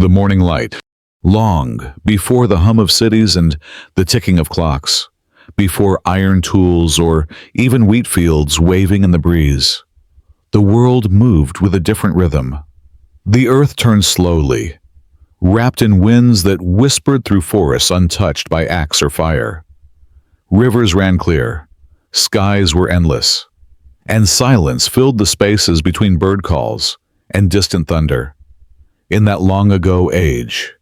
The morning light. Long before the hum of cities and the ticking of clocks, before iron tools or even wheat fields waving in the breeze, the world moved with a different rhythm. The earth turned slowly, wrapped in winds that whispered through forests untouched by axe or fire. Rivers ran clear, skies were endless, and silence filled the spaces between bird calls and distant thunder. In that long-ago age,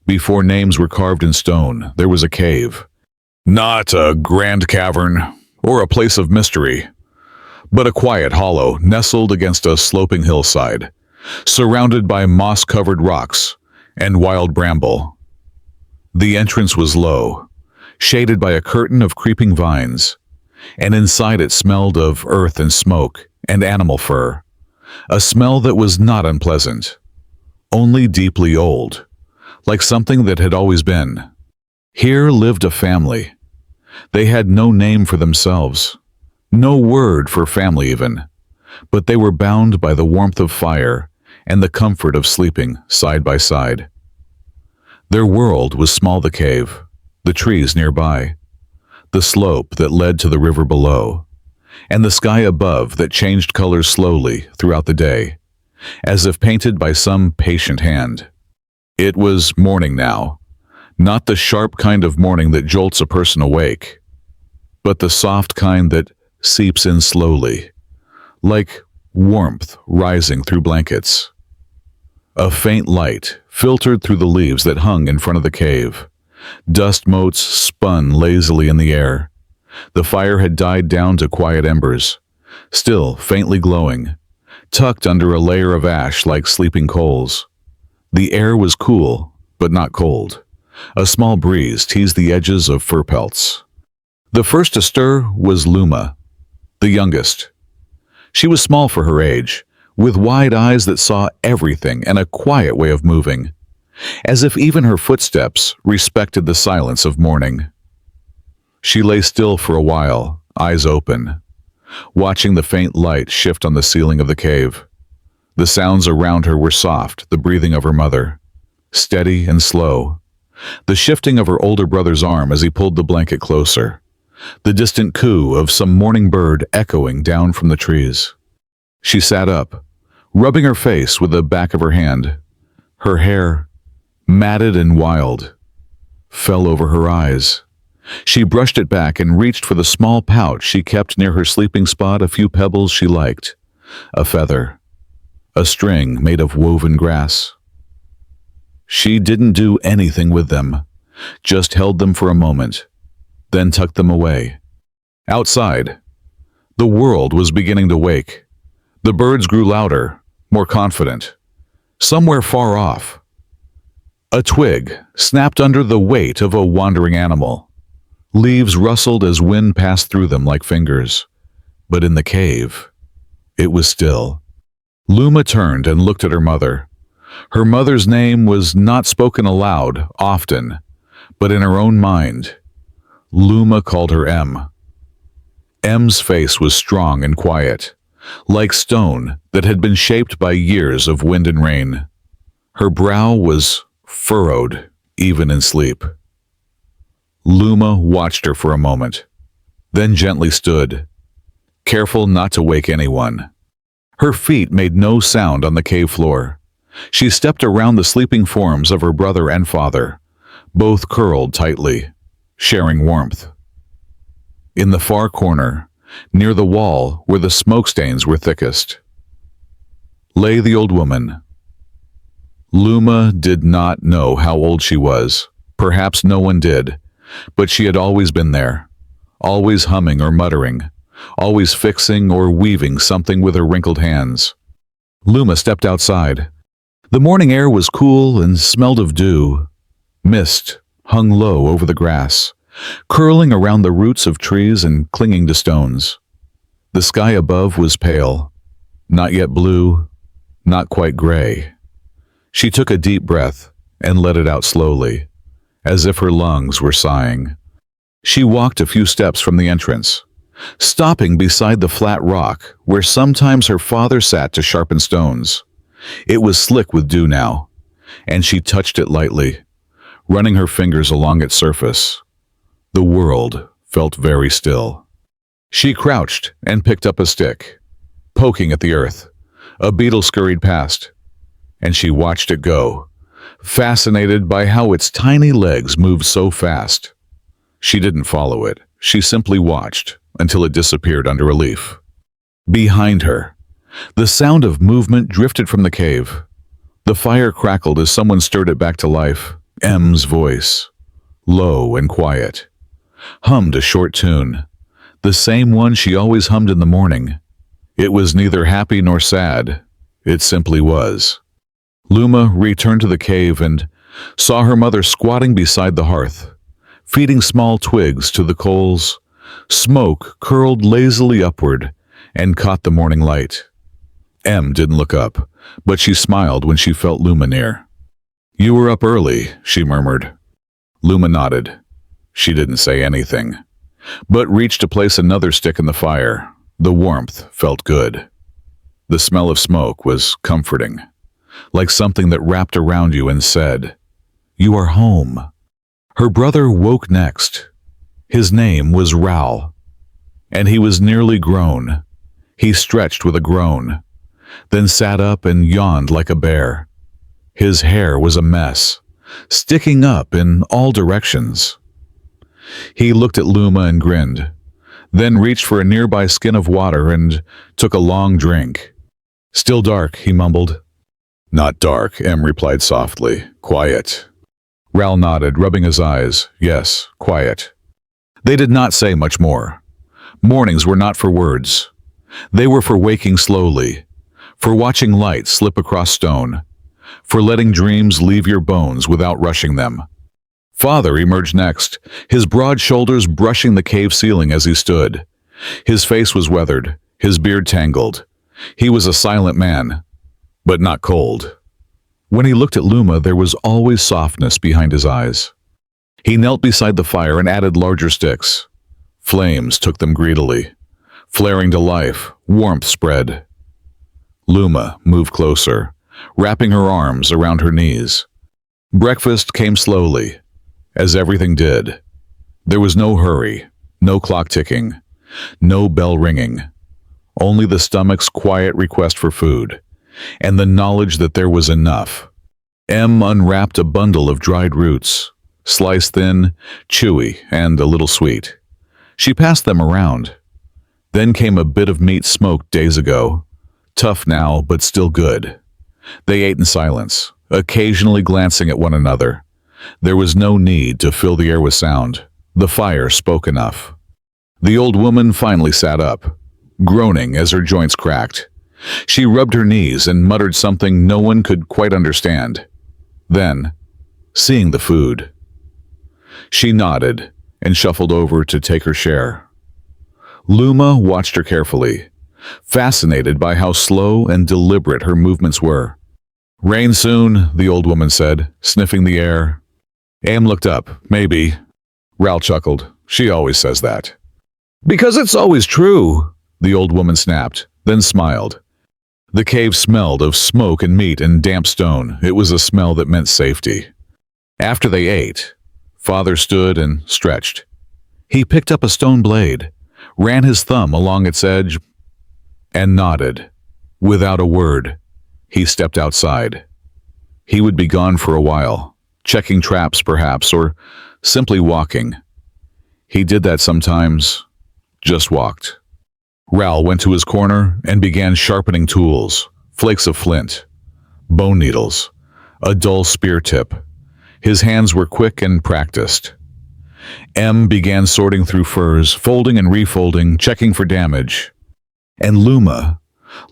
before names were carved in stone, there was a cave. Not a grand cavern or a place of mystery, but a quiet hollow nestled against a sloping hillside, surrounded by moss-covered rocks and wild bramble. The entrance was low, shaded by a curtain of creeping vines, and inside it smelled of earth and smoke and animal fur, a smell that was not unpleasant, only deeply old, like something that had always been. Here lived a family. They had no name for themselves, no word for family even, but they were bound by the warmth of fire and the comfort of sleeping side by side. Their world was small, the cave, the trees nearby, the slope that led to the river below, and the sky above that changed colors slowly throughout the day, as if painted by some patient hand. It was morning now, not the sharp kind of morning that jolts a person awake, but the soft kind that seeps in slowly, like warmth rising through blankets. A faint light filtered through the leaves that hung in front of the cave. Dust motes spun lazily in the air. The fire had died down to quiet embers, still faintly glowing, tucked under a layer of ash like sleeping coals. The air was cool, but not cold. A small breeze teased the edges of fur pelts. The first to stir was Luma, the youngest. She was small for her age, with wide eyes that saw everything and a quiet way of moving, as if even her footsteps respected the silence of morning. She lay still for a while, eyes open, watching the faint light shift on the ceiling of the cave. The sounds around her were soft, the breathing of her mother, steady and slow, the shifting of her older brother's arm as he pulled the blanket closer, the distant coo of some morning bird echoing down from the trees. She sat up, rubbing her face with the back of her hand. Her hair, matted and wild, fell over her eyes. She brushed it back and reached for the small pouch she kept near her sleeping spot, a few pebbles she liked, a feather, a string made of woven grass. She didn't do anything with them, just held them for a moment, then tucked them away. Outside, the world was beginning to wake. The birds grew louder, more confident. Somewhere far off, a twig snapped under the weight of a wandering animal. Leaves rustled as wind passed through them like fingers. But in the cave, it was still. Luma turned and looked at her mother. Her mother's name was not spoken aloud often, but in her own mind, Luma called her Em. Em's face was strong and quiet, like stone that had been shaped by years of wind and rain. Her brow was furrowed, even in sleep. Luma watched her for a moment, then gently stood, careful not to wake anyone. Her feet made no sound on the cave floor. She stepped around the sleeping forms of her brother and father, both curled tightly, sharing warmth. In the far corner, near the wall where the smoke stains were thickest, lay the old woman. Luma did not know how old she was. Perhaps no one did, but she had always been there, always humming or muttering, always fixing or weaving something with her wrinkled hands. Luma stepped outside. The morning air was cool and smelled of dew. Mist hung low over the grass, curling around the roots of trees and clinging to stones. The sky above was pale, not yet blue, not quite gray. She took a deep breath and let it out slowly, as if her lungs were sighing. She walked a few steps from the entrance, stopping beside the flat rock where sometimes her father sat to sharpen stones. It was slick with dew now, and she touched it lightly, running her fingers along its surface. The world felt very still. She crouched and picked up a stick, poking at the earth. A beetle scurried past, and she watched it go, fascinated by how its tiny legs moved so fast. She didn't follow it. She simply watched until it disappeared under a leaf. Behind her, the sound of movement drifted from the cave. The fire crackled as someone stirred it back to life. M's voice, low and quiet, hummed a short tune, the same one she always hummed in the morning. It was neither happy nor sad. It simply was. Luma returned to the cave and saw her mother squatting beside the hearth, feeding small twigs to the coals. Smoke curled lazily upward and caught the morning light. M didn't look up, but she smiled when she felt Luma near. "You were up early," she murmured. Luma nodded. She didn't say anything, but reached to place another stick in the fire. The warmth felt good. The smell of smoke was comforting, like something that wrapped around you and said, "You are home." Her brother woke next. His name was Raoul, and he was nearly grown. He stretched with a groan, then sat up and yawned like a bear. His hair was a mess, sticking up in all directions. He looked at Luma and grinned, then reached for a nearby skin of water and took a long drink. "Still dark," he mumbled. "Not dark," Em replied softly. "Quiet." Raoul nodded, rubbing his eyes. "Yes, quiet." They did not say much more. Mornings were not for words. They were for waking slowly, for watching light slip across stone, for letting dreams leave your bones without rushing them. Father emerged next, his broad shoulders brushing the cave ceiling as he stood. His face was weathered, his beard tangled. He was a silent man, but not cold. When he looked at Luma, there was always softness behind his eyes. He knelt beside the fire and added larger sticks. Flames took them greedily. Flaring to life, warmth spread. Luma moved closer, wrapping her arms around her knees. Breakfast came slowly, as everything did. There was no hurry, no clock ticking, no bell ringing. Only the stomach's quiet request for food, and the knowledge that there was enough. M unwrapped a bundle of dried roots, sliced thin, chewy, and a little sweet. She passed them around. Then came a bit of meat smoked days ago, tough now but still good. They ate in silence, occasionally glancing at one another. There was no need to fill the air with sound. The fire spoke enough. The old woman finally sat up, groaning as her joints cracked. She rubbed her knees and muttered something no one could quite understand. Then, seeing the food, she nodded and shuffled over to take her share. Luma watched her carefully, fascinated by how slow and deliberate her movements were. "Rain soon," the old woman said, sniffing the air. Am looked up. "Maybe." Raoul chuckled. "She always says that." "Because it's always true," the old woman snapped, then smiled. The cave smelled of smoke and meat and damp stone. It was a smell that meant safety. After they ate, Father stood and stretched. He picked up a stone blade, ran his thumb along its edge, and nodded. Without a word, he stepped outside. He would be gone for a while, checking traps perhaps, or simply walking. He did that sometimes, just walked. Raoul went to his corner and began sharpening tools, flakes of flint, bone needles, a dull spear tip. His hands were quick and practiced. M began sorting through furs, folding and refolding, checking for damage. And Luma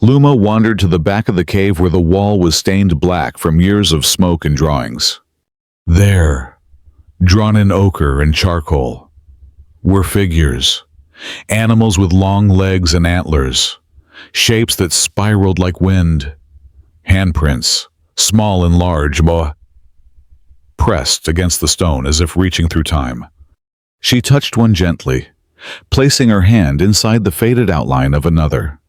wandered to the back of the cave where the wall was stained black from years of smoke and drawings. There, drawn in ochre and charcoal, were figures, animals with long legs and antlers, shapes that spiraled like wind, handprints, small and large, pressed against the stone as if reaching through time. She touched one gently, placing her hand inside the faded outline of another.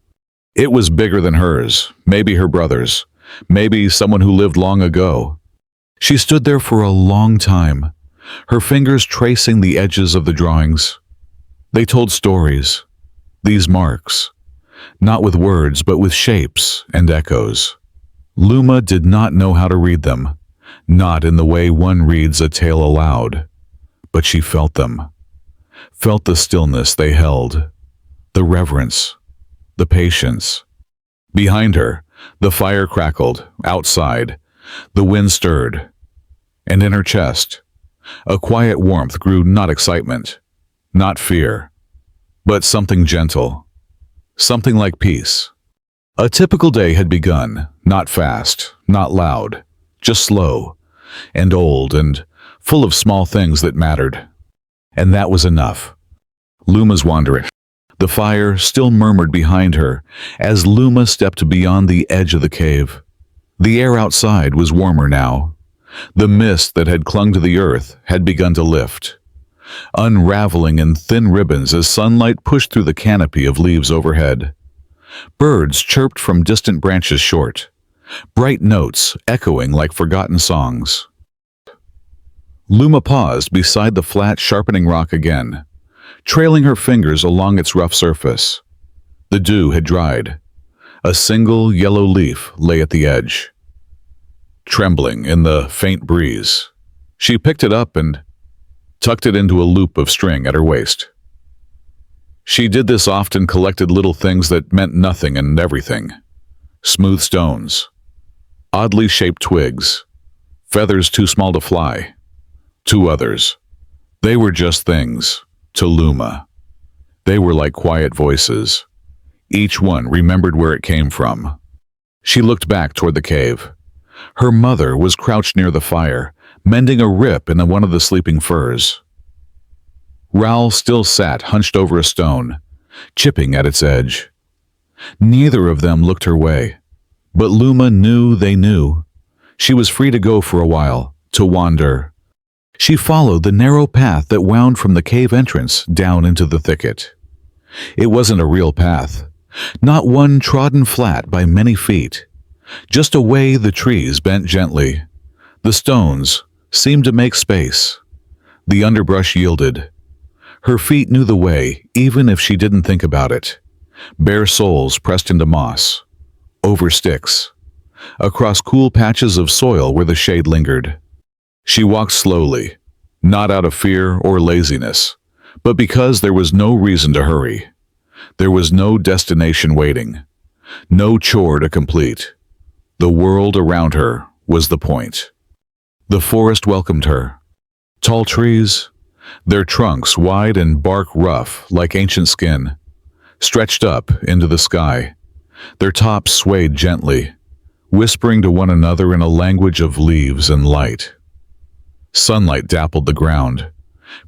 It was bigger than hers, maybe her brother's, maybe someone who lived long ago. She stood there for a long time, her fingers tracing the edges of the drawings. They told stories, these marks, not with words but with shapes and echoes. Luma did not know how to read them, not in the way one reads a tale aloud, but she felt them, felt the stillness they held, the reverence, the patience. Behind her, the fire crackled, outside, the wind stirred, and in her chest, a quiet warmth grew, not excitement, not fear, but something gentle, something like peace. A typical day had begun, not fast, not loud, just slow, and old, and full of small things that mattered. And that was enough. Luma's wandering. The fire still murmured behind her as Luma stepped beyond the edge of the cave. The air outside was warmer now. The mist that had clung to the earth had begun to lift, unraveling in thin ribbons as sunlight pushed through the canopy of leaves overhead. Birds chirped from distant branches short, bright notes echoing like forgotten songs. Luma paused beside the flat, sharpening rock again, trailing her fingers along its rough surface. The dew had dried. A single yellow leaf lay at the edge. Trembling in the faint breeze, she picked it up and tucked it into a loop of string at her waist. She did this often, collected little things that meant nothing and everything. Smooth stones, oddly shaped twigs, feathers too small to fly. To others, they were just things. To Luma, they were like quiet voices. Each one remembered where it came from. She looked back toward the cave. Her mother was crouched near the fire, mending a rip in one of the sleeping firs. Raoul still sat hunched over a stone, chipping at its edge. Neither of them looked her way, but Luma knew they knew. She was free to go for a while, to wander. She followed the narrow path that wound from the cave entrance down into the thicket. It wasn't a real path, not one trodden flat by many feet, just a way the trees bent gently. The stones seemed to make space. The underbrush yielded. Her feet knew the way, even if she didn't think about it. Bare soles pressed into moss, over sticks, across cool patches of soil where the shade lingered. She walked slowly, not out of fear or laziness, but because there was no reason to hurry. There was no destination waiting, no chore to complete. The world around her was the point. The forest welcomed her. Tall trees, their trunks wide and bark rough like ancient skin, stretched up into the sky. Their tops swayed gently, whispering to one another in a language of leaves and light. Sunlight dappled the ground,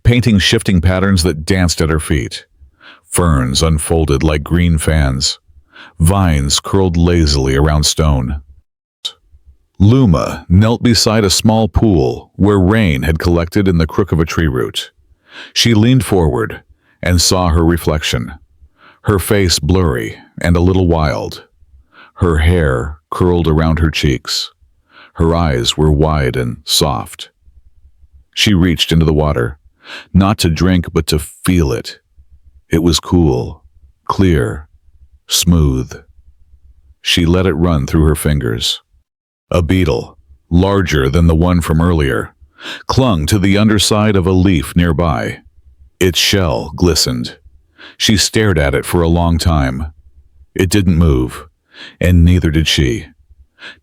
painting shifting patterns that danced at her feet. Ferns unfolded like green fans. Vines curled lazily around stone. Luma knelt beside a small pool where rain had collected in the crook of a tree root. She leaned forward and saw her reflection, her face blurry and a little wild. Her hair curled around her cheeks. Her eyes were wide and soft. She reached into the water, not to drink but to feel it. It was cool, clear, smooth. She let it run through her fingers. A beetle, larger than the one from earlier, clung to the underside of a leaf nearby. Its shell glistened. She stared at it for a long time. It didn't move, and neither did she.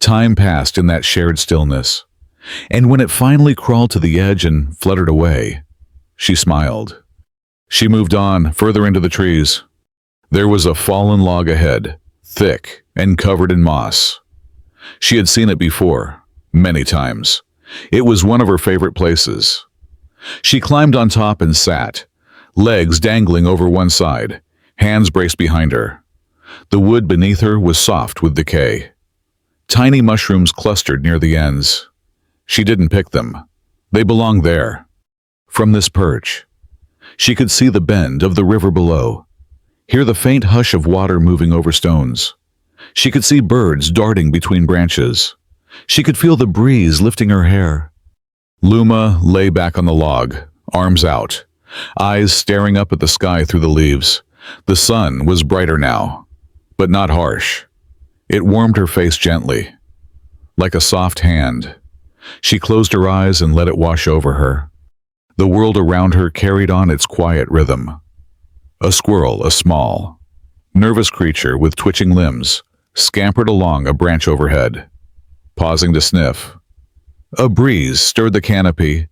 Time passed in that shared stillness, and when it finally crawled to the edge and fluttered away, she smiled. She moved on, further into the trees. There was a fallen log ahead, thick and covered in moss. She had seen it before, many times. It was one of her favorite places. She climbed on top and sat, legs dangling over one side, hands braced behind her. The wood beneath her was soft with decay. Tiny mushrooms clustered near the ends. She didn't pick them. They belonged there. From this perch, she could see the bend of the river below, hear the faint hush of water moving over stones. She could see birds darting between branches, She could feel the breeze lifting her hair. Luma lay back on the log, arms out, eyes staring up at the sky through the leaves. The sun was brighter now, but not harsh. It warmed her face gently, like a soft hand. She closed her eyes and let it wash over her. The world around her carried on its quiet rhythm. A squirrel, a small, nervous creature with twitching limbs, scampered along a branch overhead, pausing to sniff. A breeze stirred the canopy,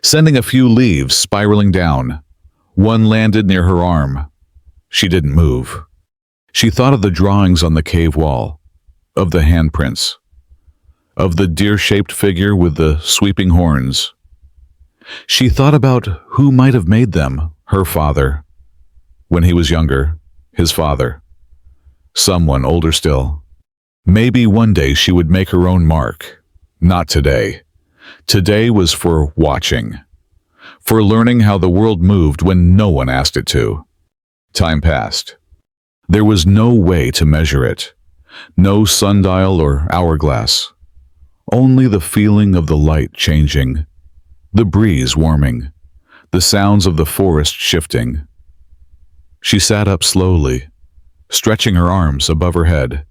sending a few leaves spiraling down. One landed near her arm. She didn't move. She thought of the drawings on the cave wall, of the handprints, of the deer-shaped figure with the sweeping horns. She thought about who might have made them, her father. When he was younger, his father. Someone older still. Maybe one day she would make her own mark. Not today. Today was for watching. For learning how the world moved when no one asked it to. Time passed. There was no way to measure it. No sundial or hourglass. Only the feeling of the light changing. The breeze warming. The sounds of the forest shifting. She sat up slowly, stretching her arms above her head.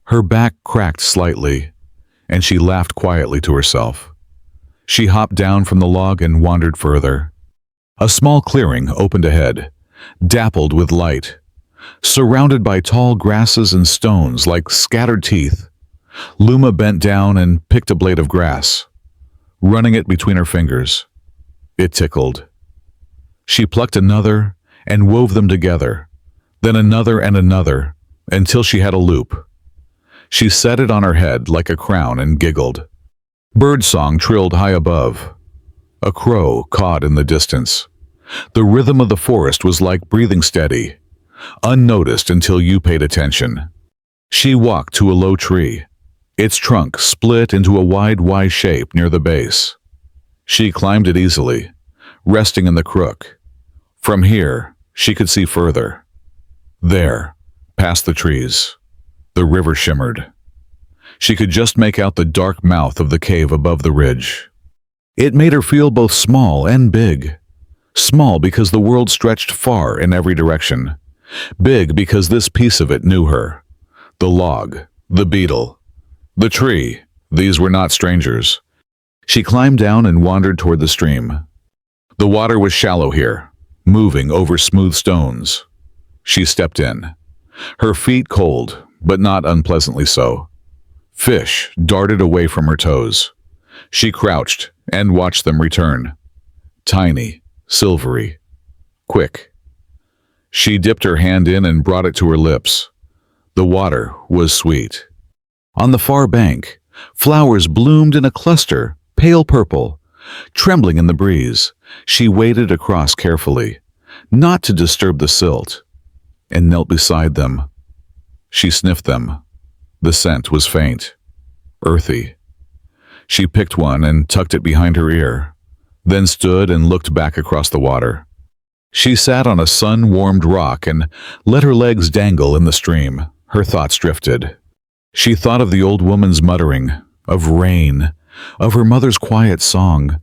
Her back cracked slightly, and she laughed quietly to herself. She hopped down from the log and wandered further. A small clearing opened ahead, dappled with light, surrounded by tall grasses and stones like scattered teeth. Luma bent down and picked a blade of grass, running it between her fingers. It tickled. She plucked another and wove them together, then another and another, until she had a loop. She set it on her head like a crown and giggled. Birdsong trilled high above. A crow cawed in the distance. The rhythm of the forest was like breathing steady, unnoticed until you paid attention. She walked to a low tree. Its trunk split into a wide Y shape near the base. She climbed it easily, resting in the crook. From here, she could see further. There, past the trees, the river shimmered. She could just make out the dark mouth of the cave above the ridge. It made her feel both small and big. Small because the world stretched far in every direction. Big because this piece of it knew her. The log, the beetle, the tree, these were not strangers. She climbed down and wandered toward the stream. The water was shallow here, moving over smooth stones. She stepped in, her feet cold, but not unpleasantly so. Fish darted away from her toes. She crouched and watched them return. Tiny, silvery, quick. She dipped her hand in and brought it to her lips. The water was sweet. On the far bank, flowers bloomed in a cluster, pale purple. Trembling in the breeze, she waded across carefully, not to disturb the silt, and knelt beside them. She sniffed them. The scent was faint, earthy. She picked one and tucked it behind her ear, then stood and looked back across the water. She sat on a sun-warmed rock and let her legs dangle in the stream. Her thoughts drifted. She thought of the old woman's muttering, of rain, of her mother's quiet song,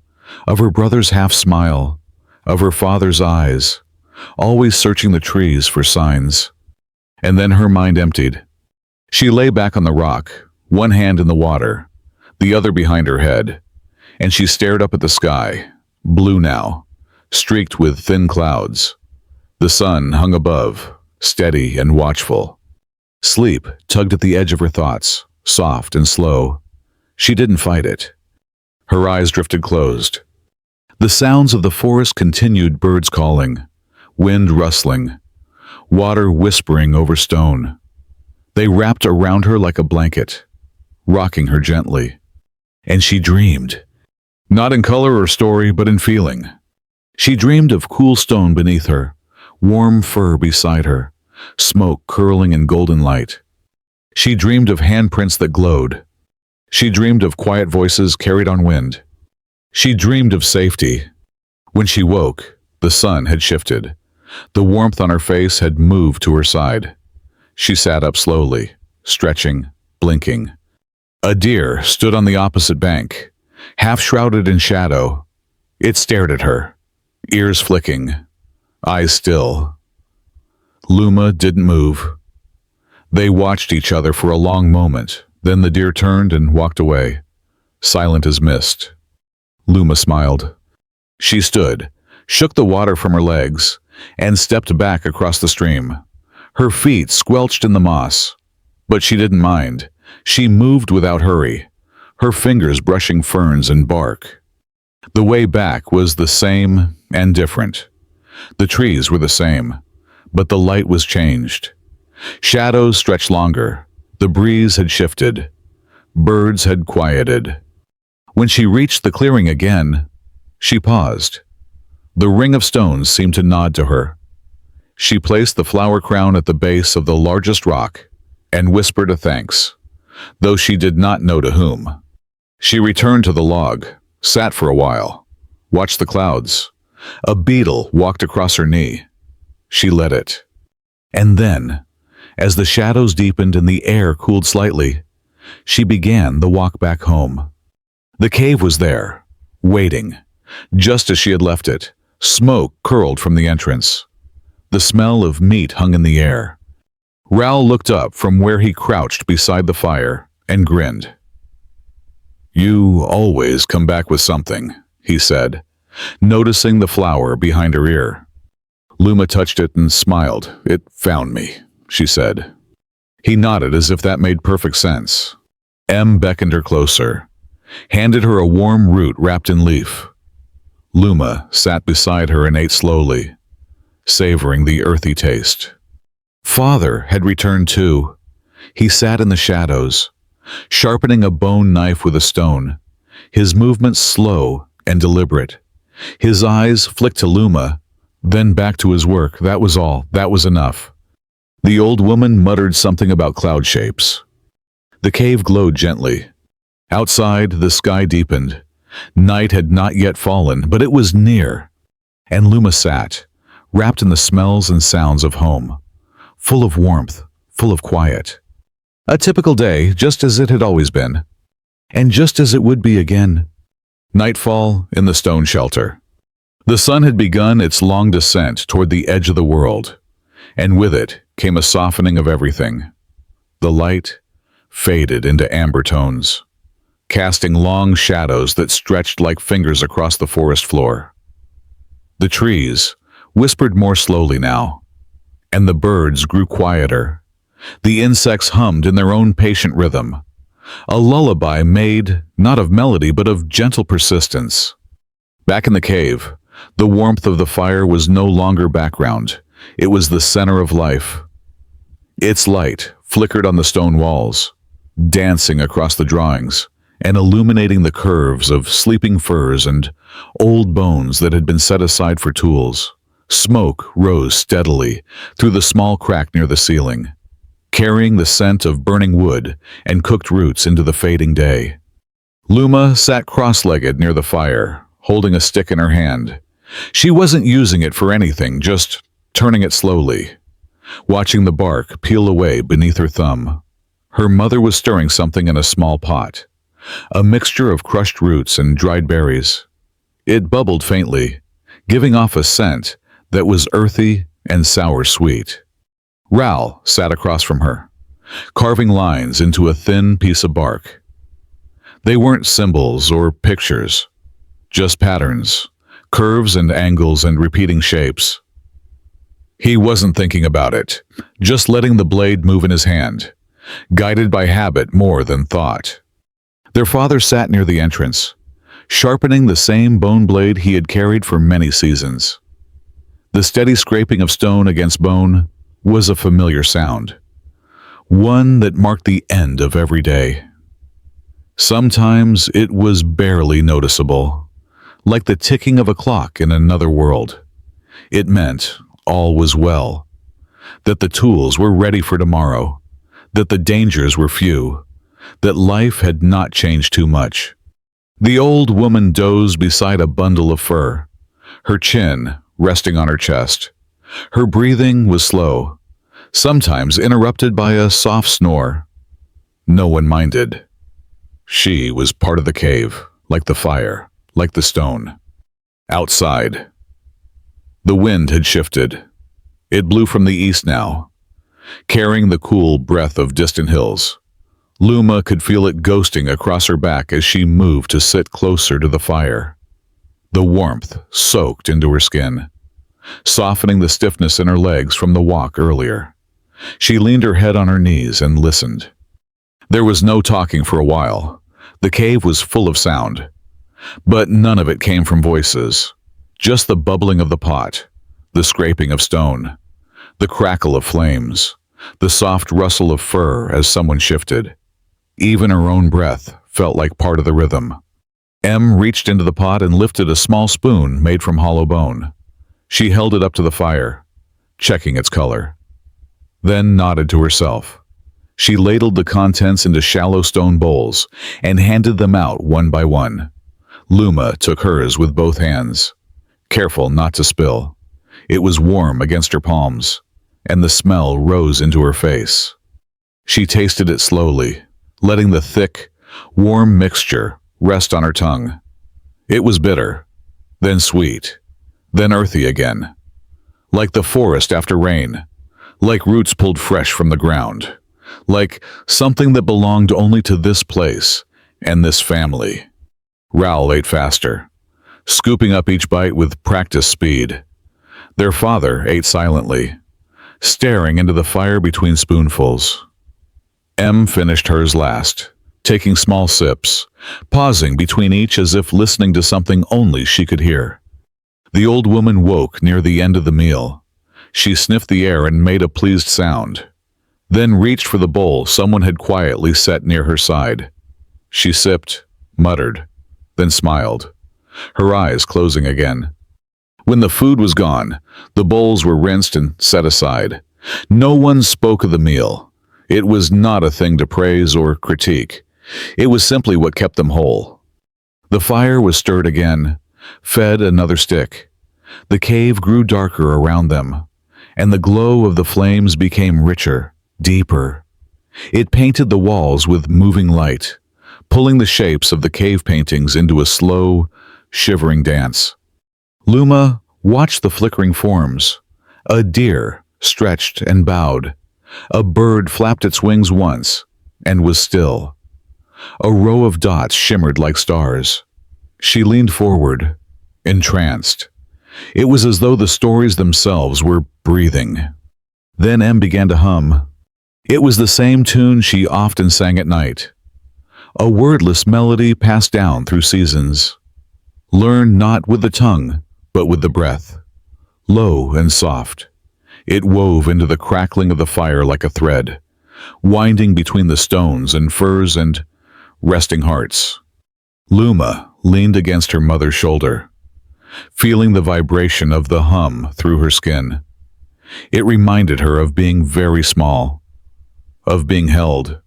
of her brother's half-smile, of her father's eyes, always searching the trees for signs. And then her mind emptied. She lay back on the rock, one hand in the water, the other behind her head, and she stared up at the sky, blue now, streaked with thin clouds. The sun hung above, steady and watchful. Sleep tugged at the edge of her thoughts, soft and slow. She didn't fight it. Her eyes drifted closed. The sounds of the forest continued, birds calling, wind rustling, water whispering over stone. They wrapped around her like a blanket, rocking her gently. And she dreamed, not in color or story, but in feeling. She dreamed of cool stone beneath her, warm fur beside her, smoke curling in golden light. She dreamed of handprints that glowed. She dreamed of quiet voices carried on wind. She dreamed of safety. When she woke, the sun had shifted. The warmth on her face had moved to her side. She sat up slowly, stretching, blinking. A deer stood on the opposite bank, half shrouded in shadow. It stared at her, ears flicking, eyes still. Luma didn't move. They watched each other for a long moment, then the deer turned and walked away, silent as mist. Luma smiled. She stood, shook the water from her legs, and stepped back across the stream. Her feet squelched in the moss, but she didn't mind. She moved without hurry, her fingers brushing ferns and bark. The way back was the same and different. The trees were the same, but the light was changed. Shadows stretched longer, the breeze had shifted, birds had quieted. When she reached the clearing again, she paused. The ring of stones seemed to nod to her. She placed the flower crown at the base of the largest rock and whispered a thanks, though she did not know to whom. She returned to the log, sat for a while, watched the clouds. A beetle walked across her knee. She let it. And then, as the shadows deepened and the air cooled slightly, she began the walk back home. The cave was there, waiting, just as she had left it. Smoke curled from the entrance. The smell of meat hung in the air. Raoul looked up from where he crouched beside the fire and grinned. "You always come back with something," he said, noticing the flower behind her ear. Luma touched it and smiled. "It found me," she said. He nodded as if that made perfect sense. Em beckoned her closer, handed her a warm root wrapped in leaf. Luma sat beside her and ate slowly, savoring the earthy taste. Father had returned too. He sat in the shadows, sharpening a bone knife with a stone, his movements slow and deliberate. His eyes flicked to Luma, then back to his work. That was all. That was enough. The old woman muttered something about cloud shapes. The cave glowed gently. Outside, the sky deepened. Night had not yet fallen, but it was near. And Luma sat, wrapped in the smells and sounds of home, full of warmth, full of quiet. A typical day, just as it had always been, and just as it would be again. Nightfall in the stone shelter. The sun had begun its long descent toward the edge of the world, and with it came a softening of everything. The light faded into amber tones, casting long shadows that stretched like fingers across the forest floor. The trees whispered more slowly now, and the birds grew quieter. The insects hummed in their own patient rhythm, a lullaby made not of melody but of gentle persistence. Back in the cave, the warmth of the fire was no longer background. It was the center of life. Its light flickered on the stone walls, dancing across the drawings and illuminating the curves of sleeping firs and old bones that had been set aside for tools. Smoke rose steadily through the small crack near the ceiling, carrying the scent of burning wood and cooked roots into the fading day. Luma sat cross-legged near the fire, holding a stick in her hand. She wasn't using it for anything, just turning it slowly, watching the bark peel away beneath her thumb. Her mother was stirring something in a small pot, a mixture of crushed roots and dried berries. It bubbled faintly, giving off a scent that was earthy and sour-sweet. Raoul sat across from her, carving lines into a thin piece of bark. They weren't symbols or pictures, just patterns, curves and angles and repeating shapes. He wasn't thinking about it, just letting the blade move in his hand, guided by habit more than thought. Their father sat near the entrance, sharpening the same bone blade he had carried for many seasons. The steady scraping of stone against bone was a familiar sound, one that marked the end of every day. Sometimes it was barely noticeable, like the ticking of a clock in another world. It meant all was well, that the tools were ready for tomorrow, that the dangers were few, that life had not changed too much. The old woman dozed beside a bundle of fur, her chin resting on her chest. Her breathing was slow, sometimes interrupted by a soft snore. No one minded. She was part of the cave, like the fire, like the stone. Outside, the wind had shifted. It blew from the east now, carrying the cool breath of distant hills. Luma could feel it ghosting across her back as she moved to sit closer to the fire. The warmth soaked into her skin, softening the stiffness in her legs from the walk earlier. She leaned her head on her knees and listened. There was no talking for a while. The cave was full of sound, but none of it came from voices. Just the bubbling of the pot, the scraping of stone, the crackle of flames, the soft rustle of fur as someone shifted. Even her own breath felt like part of the rhythm. Em reached into the pot and lifted a small spoon made from hollow bone. She held it up to the fire, checking its color, then nodded to herself. She ladled the contents into shallow stone bowls and handed them out one by one. Luma took hers with both hands, careful not to spill. It was warm against her palms, and the smell rose into her face. She tasted it slowly, letting the thick, warm mixture rest on her tongue. It was bitter, then sweet, then earthy again. Like the forest after rain, like roots pulled fresh from the ground, like something that belonged only to this place and this family. Raoul ate faster, scooping up each bite with practiced speed. Their father ate silently, staring into the fire between spoonfuls. Em finished hers last, taking small sips, pausing between each as if listening to something only she could hear. The old woman woke near the end of the meal. She sniffed the air and made a pleased sound, then reached for the bowl someone had quietly set near her side. She sipped, muttered, then smiled, her eyes closing again. When the food was gone, the bowls were rinsed and set aside. No one spoke of the meal. It was not a thing to praise or critique. It was simply what kept them whole. The fire was stirred again, fed another stick. The cave grew darker around them, and the glow of the flames became richer, deeper. It painted the walls with moving light, pulling the shapes of the cave paintings into a slow, shivering dance. Luma watched the flickering forms. A deer stretched and bowed. A bird flapped its wings once and was still. A row of dots shimmered like stars. She leaned forward, entranced. It was as though the stories themselves were breathing. Then Em began to hum. It was the same tune she often sang at night. A wordless melody passed down through seasons, learned not with the tongue, but with the breath. Low and soft, it wove into the crackling of the fire like a thread, winding between the stones and firs and resting hearts. Luma leaned against her mother's shoulder, feeling the vibration of the hum through her skin. It reminded her of being very small, of being held,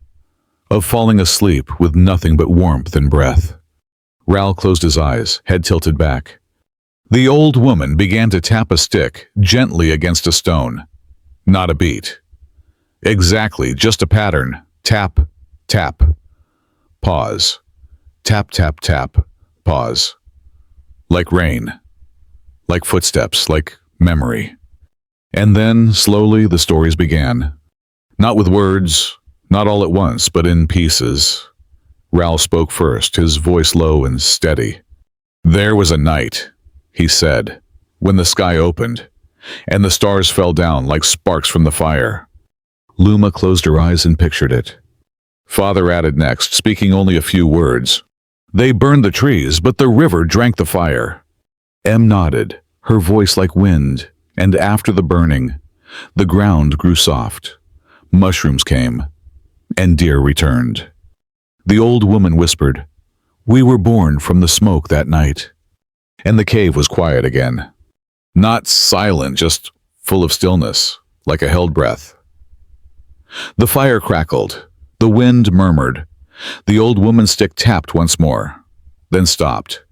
of falling asleep with nothing but warmth and breath. Raoul closed his eyes, head tilted back. The old woman began to tap a stick gently against a stone. Not a beat. Exactly, just a pattern. Tap, tap. Pause. Tap, tap, tap. Pause. Like rain. Like footsteps, like memory. And then, slowly, the stories began. Not with words, not all at once, but in pieces. Raoul spoke first, his voice low and steady. There was a night, he said, when the sky opened, and the stars fell down like sparks from the fire. Luma closed her eyes and pictured it. Father added next, speaking only a few words. They burned the trees, but the river drank the fire. Em nodded, her voice like wind, and after the burning, the ground grew soft. Mushrooms came, and deer returned. The old woman whispered, "We were born from the smoke that night." And the cave was quiet again. Not silent, just full of stillness, like a held breath. The fire crackled. The wind murmured. The old woman's stick tapped once more, then stopped.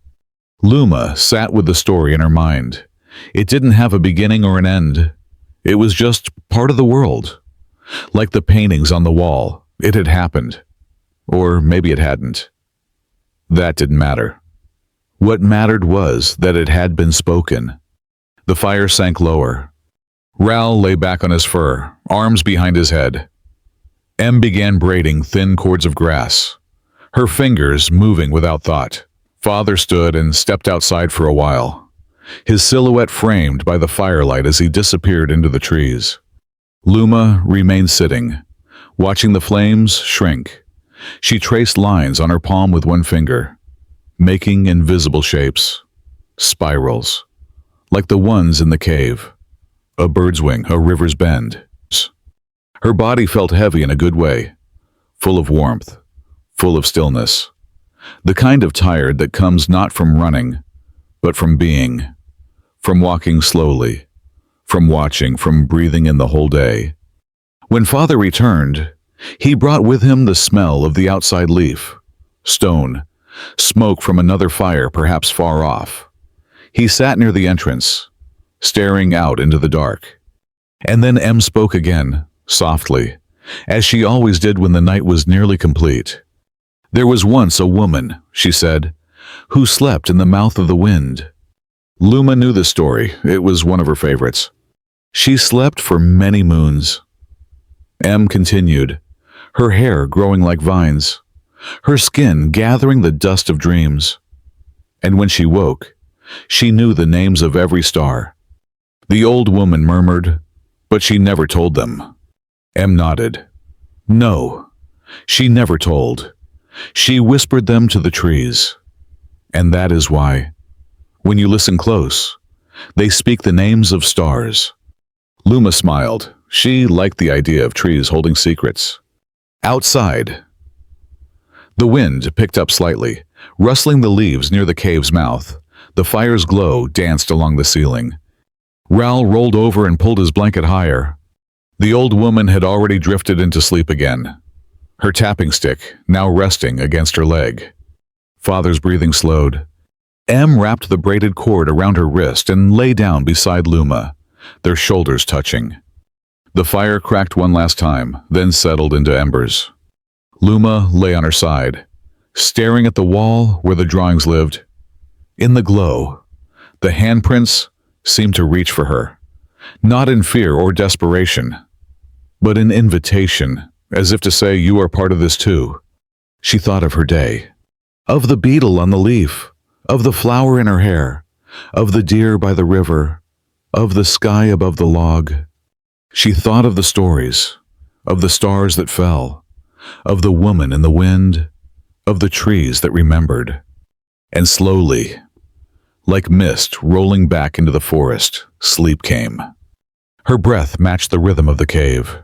Luma sat with the story in her mind. It didn't have a beginning or an end. It was just part of the world. Like the paintings on the wall, it had happened. Or maybe it hadn't. That didn't matter. What mattered was that it had been spoken. The fire sank lower. Ral lay back on his fur, arms behind his head. Em began braiding thin cords of grass, her fingers moving without thought. Father stood and stepped outside for a while, his silhouette framed by the firelight as he disappeared into the trees. Luma remained sitting, watching the flames shrink. She traced lines on her palm with one finger, making invisible shapes, spirals, like the ones in the cave. A bird's wing, a river's bend. Her body felt heavy in a good way, full of warmth, full of stillness. The kind of tired that comes not from running, but from being, from walking slowly, from watching, from breathing in the whole day. When Father returned, he brought with him the smell of the outside leaf, stone, smoke from another fire perhaps far off. He sat near the entrance, staring out into the dark. And then Em spoke again, softly, as she always did when the night was nearly complete. "There was once a woman," she said, "who slept in the mouth of the wind." Luma knew the story. It was one of her favorites. She slept for many moons. Em continued, her hair growing like vines, her skin gathering the dust of dreams. And when she woke, she knew the names of every star. The old woman murmured, but she never told them. Em nodded. No, she never told. She whispered them to the trees. And that is why, when you listen close, they speak the names of stars. Luma smiled. She liked the idea of trees holding secrets. Outside, the wind picked up slightly, rustling the leaves near the cave's mouth. The fire's glow danced along the ceiling. Ral rolled over and pulled his blanket higher. The old woman had already drifted into sleep again, her tapping stick now resting against her leg. Father's breathing slowed. Em wrapped the braided cord around her wrist and lay down beside Luma, their shoulders touching. The fire cracked one last time, then settled into embers. Luma lay on her side, staring at the wall where the drawings lived. In the glow, the handprints seemed to reach for her, not in fear or desperation, but in invitation, as if to say, "You are part of this too." She thought of her day, of the beetle on the leaf, of the flower in her hair, of the deer by the river, of the sky above the log. She thought of the stories, of the stars that fell, of the woman in the wind, of the trees that remembered. And slowly, like mist rolling back into the forest, sleep came. Her breath matched the rhythm of the cave.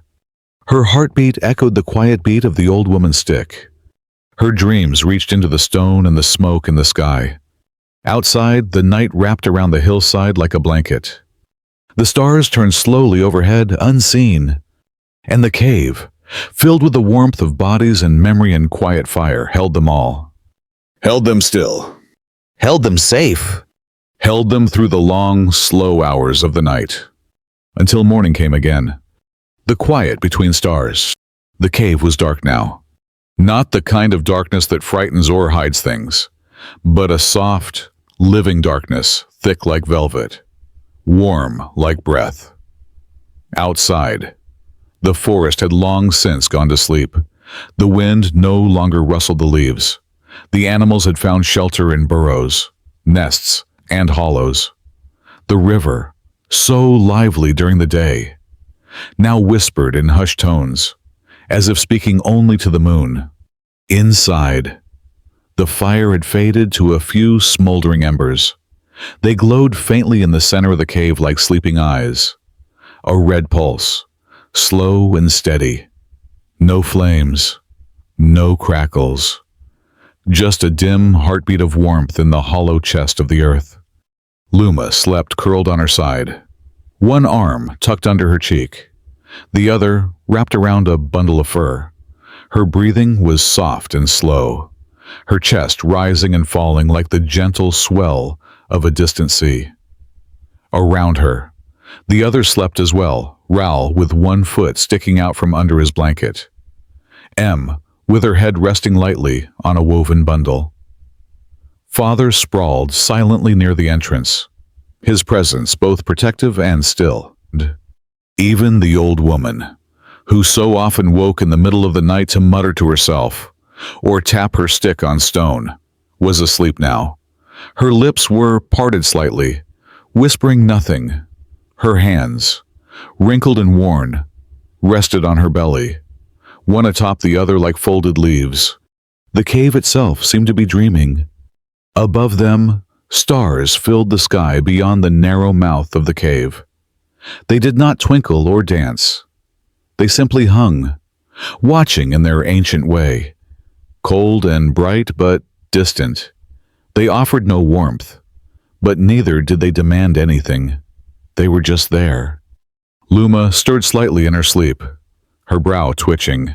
Her heartbeat echoed the quiet beat of the old woman's stick. Her dreams reached into the stone and the smoke in the sky. Outside, the night wrapped around the hillside like a blanket. The stars turned slowly overhead, unseen. And the cave, filled with the warmth of bodies and memory and quiet fire, held them all. Held them still. Held them safe. Held them through the long, slow hours of the night. Until morning came again. The quiet between stars. The cave was dark now. Not the kind of darkness that frightens or hides things, but a soft, living darkness, thick like velvet, warm like breath. Outside, the forest had long since gone to sleep. The wind no longer rustled the leaves. The animals had found shelter in burrows, nests, and hollows. The river, so lively during the day, now whispered in hushed tones, as if speaking only to the moon. Inside, the fire had faded to a few smoldering embers. They glowed faintly in the center of the cave like sleeping eyes. A red pulse, slow and steady. No flames, no crackles. Just a dim heartbeat of warmth in the hollow chest of the earth. Luma slept curled on her side, one arm tucked under her cheek, the other wrapped around a bundle of fur. Her breathing was soft and slow, her chest rising and falling like the gentle swell of a distant sea. Around her, the other slept as well, Ral with one foot sticking out from under his blanket. Em, with her head resting lightly on a woven bundle. Father sprawled silently near the entrance, his presence both protective and still. Even the old woman, who so often woke in the middle of the night to mutter to herself or tap her stick on stone, was asleep now. Her lips were parted slightly, whispering nothing. Her hands, wrinkled and worn, rested on her belly, one atop the other like folded leaves. The cave itself seemed to be dreaming. Above them, stars filled the sky beyond the narrow mouth of the cave. They did not twinkle or dance. They simply hung, watching in their ancient way, cold and bright but distant. They offered no warmth, but neither did they demand anything. They were just there. Luma stirred slightly in her sleep, her brow twitching,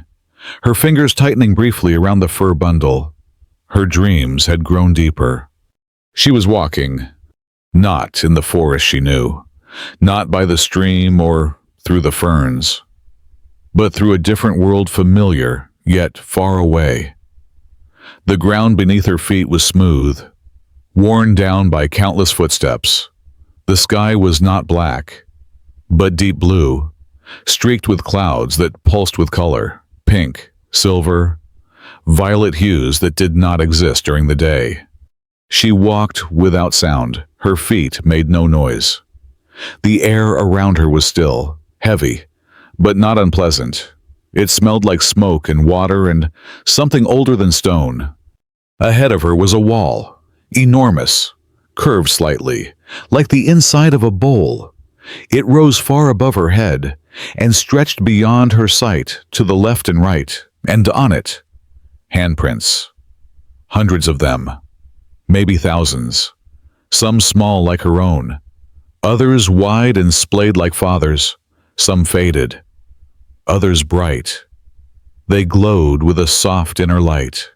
her fingers tightening briefly around the fur bundle. Her dreams had grown deeper. She was walking, not in the forest she knew, not by the stream or through the ferns, but through a different world familiar, yet far away. The ground beneath her feet was smooth, worn down by countless footsteps. The sky was not black, but deep blue, streaked with clouds that pulsed with color, pink, silver, violet hues that did not exist during the day. She walked without sound. Her feet made no noise. The air around her was still, heavy, but not unpleasant. It smelled like smoke and water and something older than stone. Ahead of her was a wall, enormous, curved slightly, like the inside of a bowl. It rose far above her head and stretched beyond her sight to the left and right, and on it, handprints. Hundreds of them, maybe thousands, some small like her own, others wide and splayed like Father's, some faded, others bright. They glowed with a soft inner light.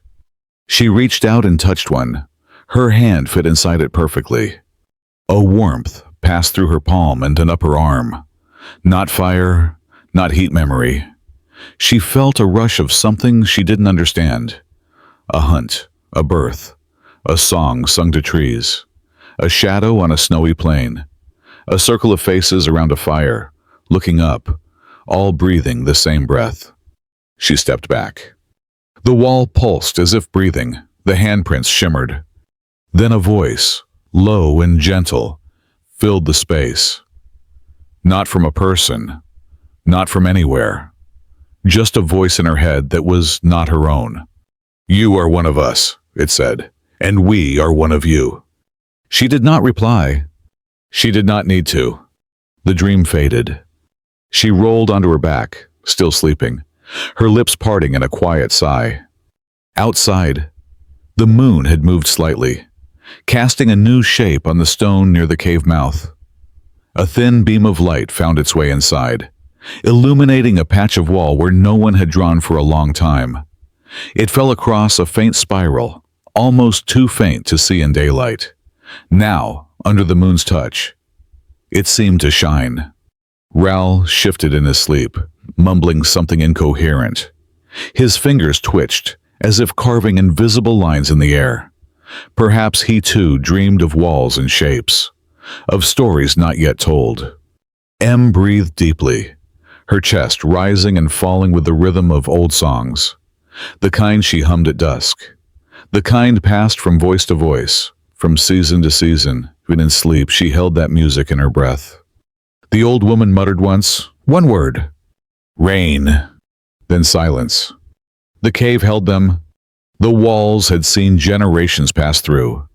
She reached out and touched one. Her hand fit inside it perfectly. A warmth passed through her palm and an upper arm. Not fire, not heat memory. She felt a rush of something she didn't understand. A hunt, a birth, a song sung to trees, a shadow on a snowy plain, a circle of faces around a fire, looking up, all breathing the same breath. She stepped back. The wall pulsed as if breathing. The handprints shimmered. Then a voice, low and gentle, filled the space. Not from a person, not from anywhere. Just a voice in her head that was not her own. "You are one of us," it said, "and we are one of you." She did not reply. She did not need to. The dream faded. She rolled onto her back, still sleeping, her lips parting in a quiet sigh. Outside, the moon had moved slightly, casting a new shape on the stone near the cave mouth. A thin beam of light found its way inside, illuminating a patch of wall where no one had drawn for a long time. It fell across a faint spiral, almost too faint to see in daylight. Now, under the moon's touch, it seemed to shine. Ral shifted in his sleep, mumbling something incoherent. His fingers twitched, as if carving invisible lines in the air. Perhaps he too dreamed of walls and shapes, of stories not yet told. Em breathed deeply, her chest rising and falling with the rhythm of old songs, the kind she hummed at dusk, the kind passed from voice to voice, from season to season. Even in sleep, she held that music in her breath. The old woman muttered once, one word, "Rain," then silence. The cave held them. The walls had seen generations pass through,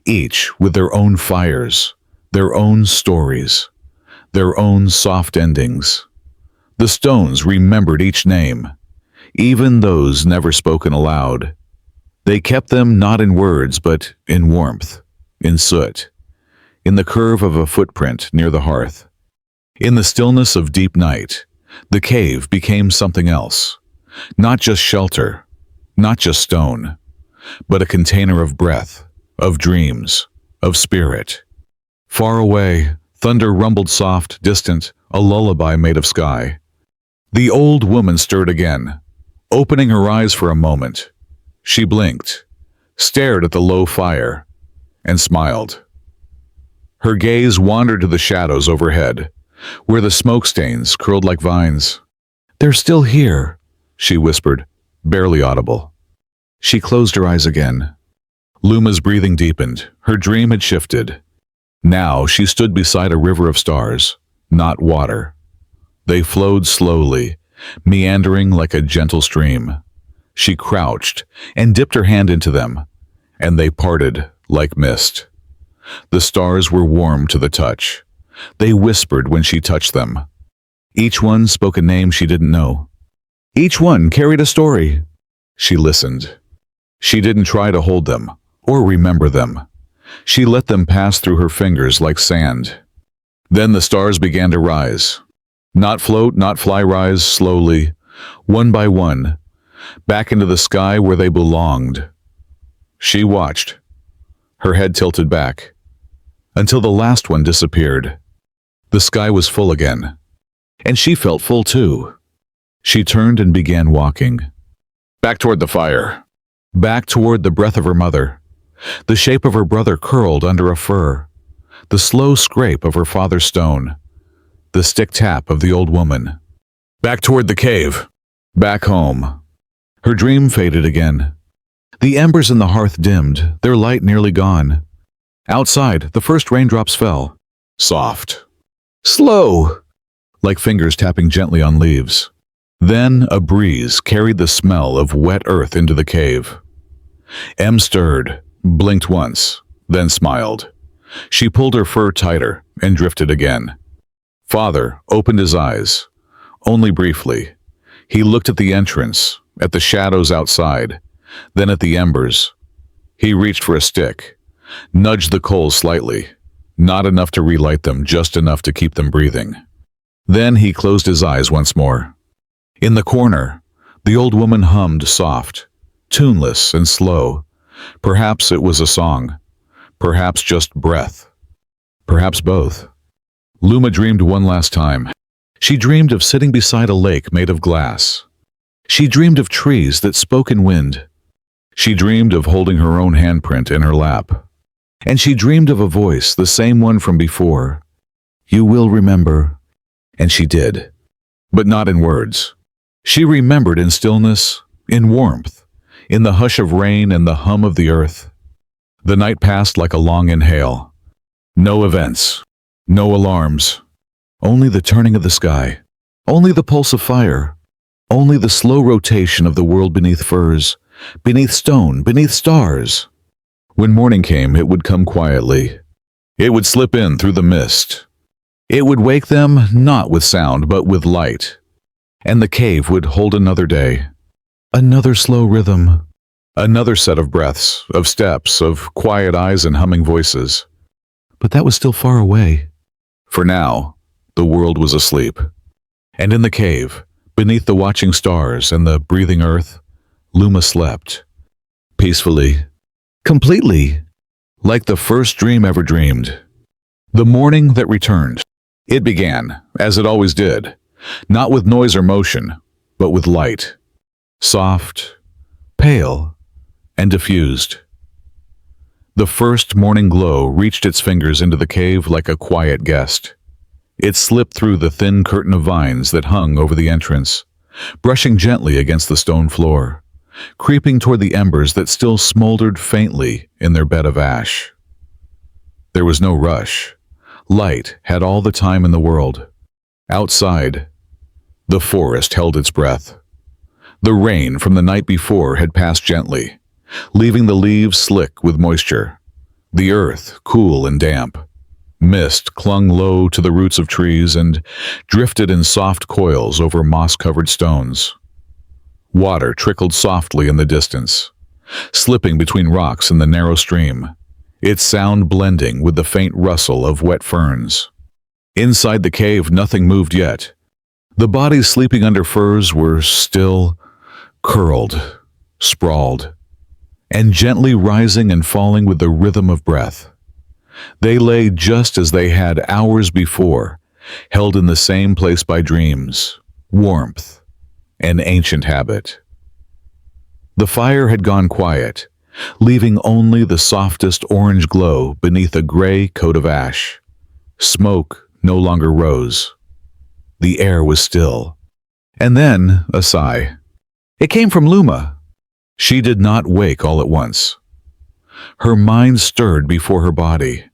each with their own fires, their own stories, their own soft endings. The stones remembered each name, even those never spoken aloud. They kept them not in words, but in warmth, in soot, in the curve of a footprint near the hearth. In the stillness of deep night, the cave became something else. Not just shelter, not just stone, but a container of breath, of dreams, of spirit. Far away, thunder rumbled soft, distant, a lullaby made of sky. The old woman stirred again, opening her eyes for a moment. She blinked, stared at the low fire, and smiled. Her gaze wandered to the shadows overhead, where the smoke stains curled like vines. "They're still here," she whispered, barely audible. She closed her eyes again. Luma's breathing deepened. Her dream had shifted. Now she stood beside a river of stars, not water. They flowed slowly, meandering like a gentle stream. She crouched and dipped her hand into them, and they parted like mist. The stars were warm to the touch. They whispered when she touched them. Each one spoke a name she didn't know. Each one carried a story. She listened. She didn't try to hold them or remember them. She let them pass through her fingers like sand. Then the stars began to rise. Not float, not fly, rise slowly, one by one, back into the sky where they belonged. She watched, her head tilted back, until the last one disappeared. The sky was full again, and she felt full too. She turned and began walking. Back toward the fire, back toward the breath of her mother. The shape of her brother curled under a fir, the slow scrape of her father's stone, the stick tap of the old woman. Back toward the cave, back home. Her dream faded again. The embers in the hearth dimmed, their light nearly gone. Outside, the first raindrops fell, soft, slow, like fingers tapping gently on leaves. Then a breeze carried the smell of wet earth into the cave. Em stirred, blinked once, then smiled. She pulled her fur tighter and drifted again. Father opened his eyes, only briefly. He looked at the entrance, at the shadows outside, then at the embers. He reached for a stick, nudged the coals slightly, not enough to relight them, just enough to keep them breathing. Then he closed his eyes once more. In the corner, the old woman hummed soft, tuneless and slow. Perhaps it was a song, perhaps just breath, perhaps both. Luma dreamed one last time. She dreamed of sitting beside a lake made of glass. She dreamed of trees that spoke in wind. She dreamed of holding her own handprint in her lap. And she dreamed of a voice, the same one from before. "You will remember." And she did, but not in words. She remembered in stillness, in warmth, in the hush of rain and the hum of the earth. The night passed like a long inhale. No events, no alarms, only the turning of the sky, only the pulse of fire, only the slow rotation of the world beneath firs, beneath stone, beneath stars. When morning came, it would come quietly. It would slip in through the mist. It would wake them not with sound, but with light. And the cave would hold another day. Another slow rhythm. Another set of breaths, of steps, of quiet eyes and humming voices. But that was still far away. For now, the world was asleep. And in the cave, beneath the watching stars and the breathing earth, Luma slept. Peacefully. Completely. Like the first dream ever dreamed. The morning that returned. It began, as it always did, not with noise or motion, but with light. Soft, pale, and diffused. The first morning glow reached its fingers into the cave like a quiet guest. It slipped through the thin curtain of vines that hung over the entrance, brushing gently against the stone floor, creeping toward the embers that still smoldered faintly in their bed of ash. There was no rush. Light had all the time in the world. Outside, the forest held its breath. The rain from the night before had passed gently, leaving the leaves slick with moisture, the earth cool and damp. Mist clung low to the roots of trees and drifted in soft coils over moss-covered stones. Water trickled softly in the distance, slipping between rocks in the narrow stream, its sound blending with the faint rustle of wet ferns. Inside the cave, nothing moved yet. The bodies sleeping under firs were still, curled, sprawled, and gently rising and falling with the rhythm of breath. They lay just as they had hours before, held in the same place by dreams, warmth, and ancient habit. The fire had gone quiet, leaving only the softest orange glow beneath a gray coat of ash. Smoke no longer rose. The air was still. And then a sigh. It came from Luma. She did not wake all at once. Her mind stirred before her body.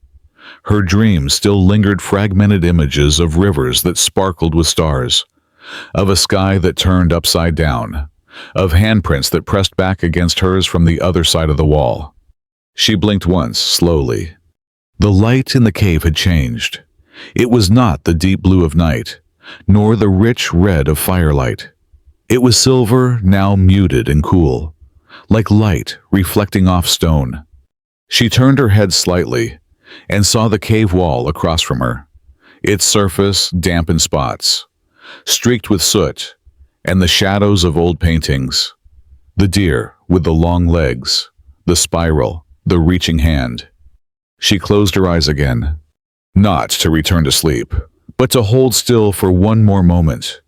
Her dreams still lingered fragmented images of rivers that sparkled with stars, of a sky that turned upside down, of handprints that pressed back against hers from the other side of the wall. She blinked once, slowly. The light in the cave had changed. It was not the deep blue of night, nor the rich red of firelight. It was silver, now muted and cool, like light reflecting off stone. She turned her head slightly and saw the cave wall across from her, its surface damp in spots, streaked with soot and the shadows of old paintings. The deer with the long legs, the spiral, the reaching hand. She closed her eyes again, not to return to sleep, but to hold still for one more moment,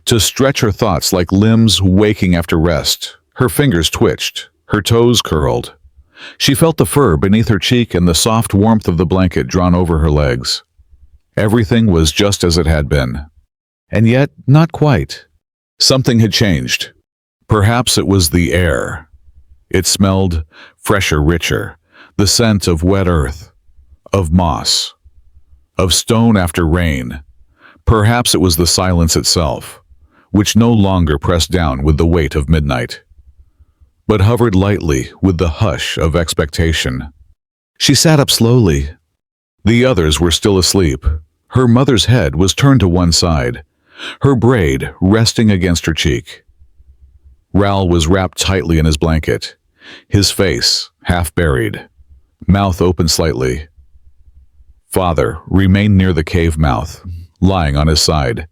to stretch her thoughts like limbs waking after rest. Her fingers twitched, her toes curled. She felt the fur beneath her cheek and the soft warmth of the blanket drawn over her legs. Everything was just as it had been. And yet, not quite. Something had changed. Perhaps it was the air. It smelled fresher, richer, the scent of wet earth, of moss, of stone after rain. Perhaps it was the silence itself, which no longer pressed down with the weight of midnight, but hovered lightly with the hush of expectation. She sat up slowly. The others were still asleep. Her mother's head was turned to one side, her braid resting against her cheek. Ral was wrapped tightly in his blanket, his face half buried, mouth open slightly. Father remained near the cave mouth, lying on his side,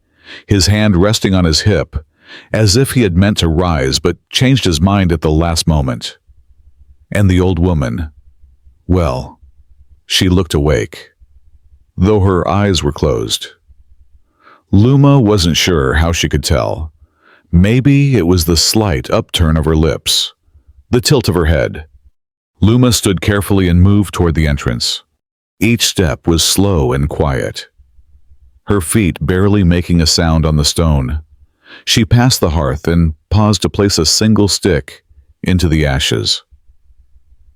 his hand resting on his hip, as if he had meant to rise but changed his mind at the last moment. And the old woman, well, she looked awake, though her eyes were closed. Luma wasn't sure how she could tell. Maybe it was the slight upturn of her lips, the tilt of her head. Luma stood carefully and moved toward the entrance. Each step was slow and quiet, her feet barely making a sound on the stone. She passed the hearth and paused to place a single stick into the ashes.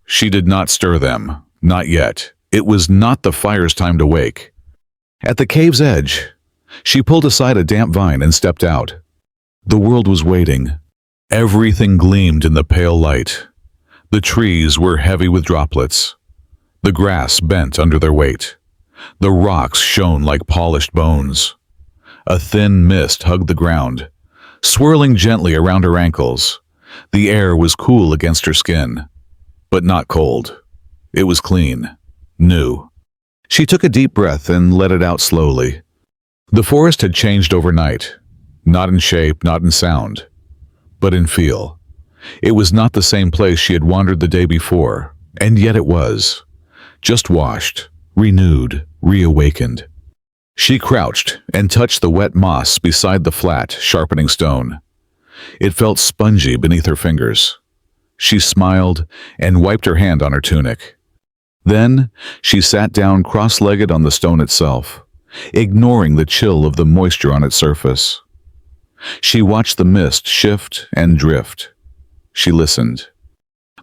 She did not stir them, not yet. It was not the fire's time to wake. At the cave's edge, she pulled aside a damp vine and stepped out. The world was waiting. Everything gleamed in the pale light. The trees were heavy with droplets. The grass bent under their weight. The rocks shone like polished bones. A thin mist hugged the ground, swirling gently around her ankles. The air was cool against her skin, but not cold. It was clean, new. She took a deep breath and let it out slowly. The forest had changed overnight, not in shape, not in sound, but in feel. It was not the same place she had wandered the day before, and yet it was. Just washed, renewed, reawakened. She crouched and touched the wet moss beside the flat, sharpening stone. It felt spongy beneath her fingers. She smiled and wiped her hand on her tunic. Then she sat down cross-legged on the stone itself, ignoring the chill of the moisture on its surface. She watched the mist shift and drift. She listened.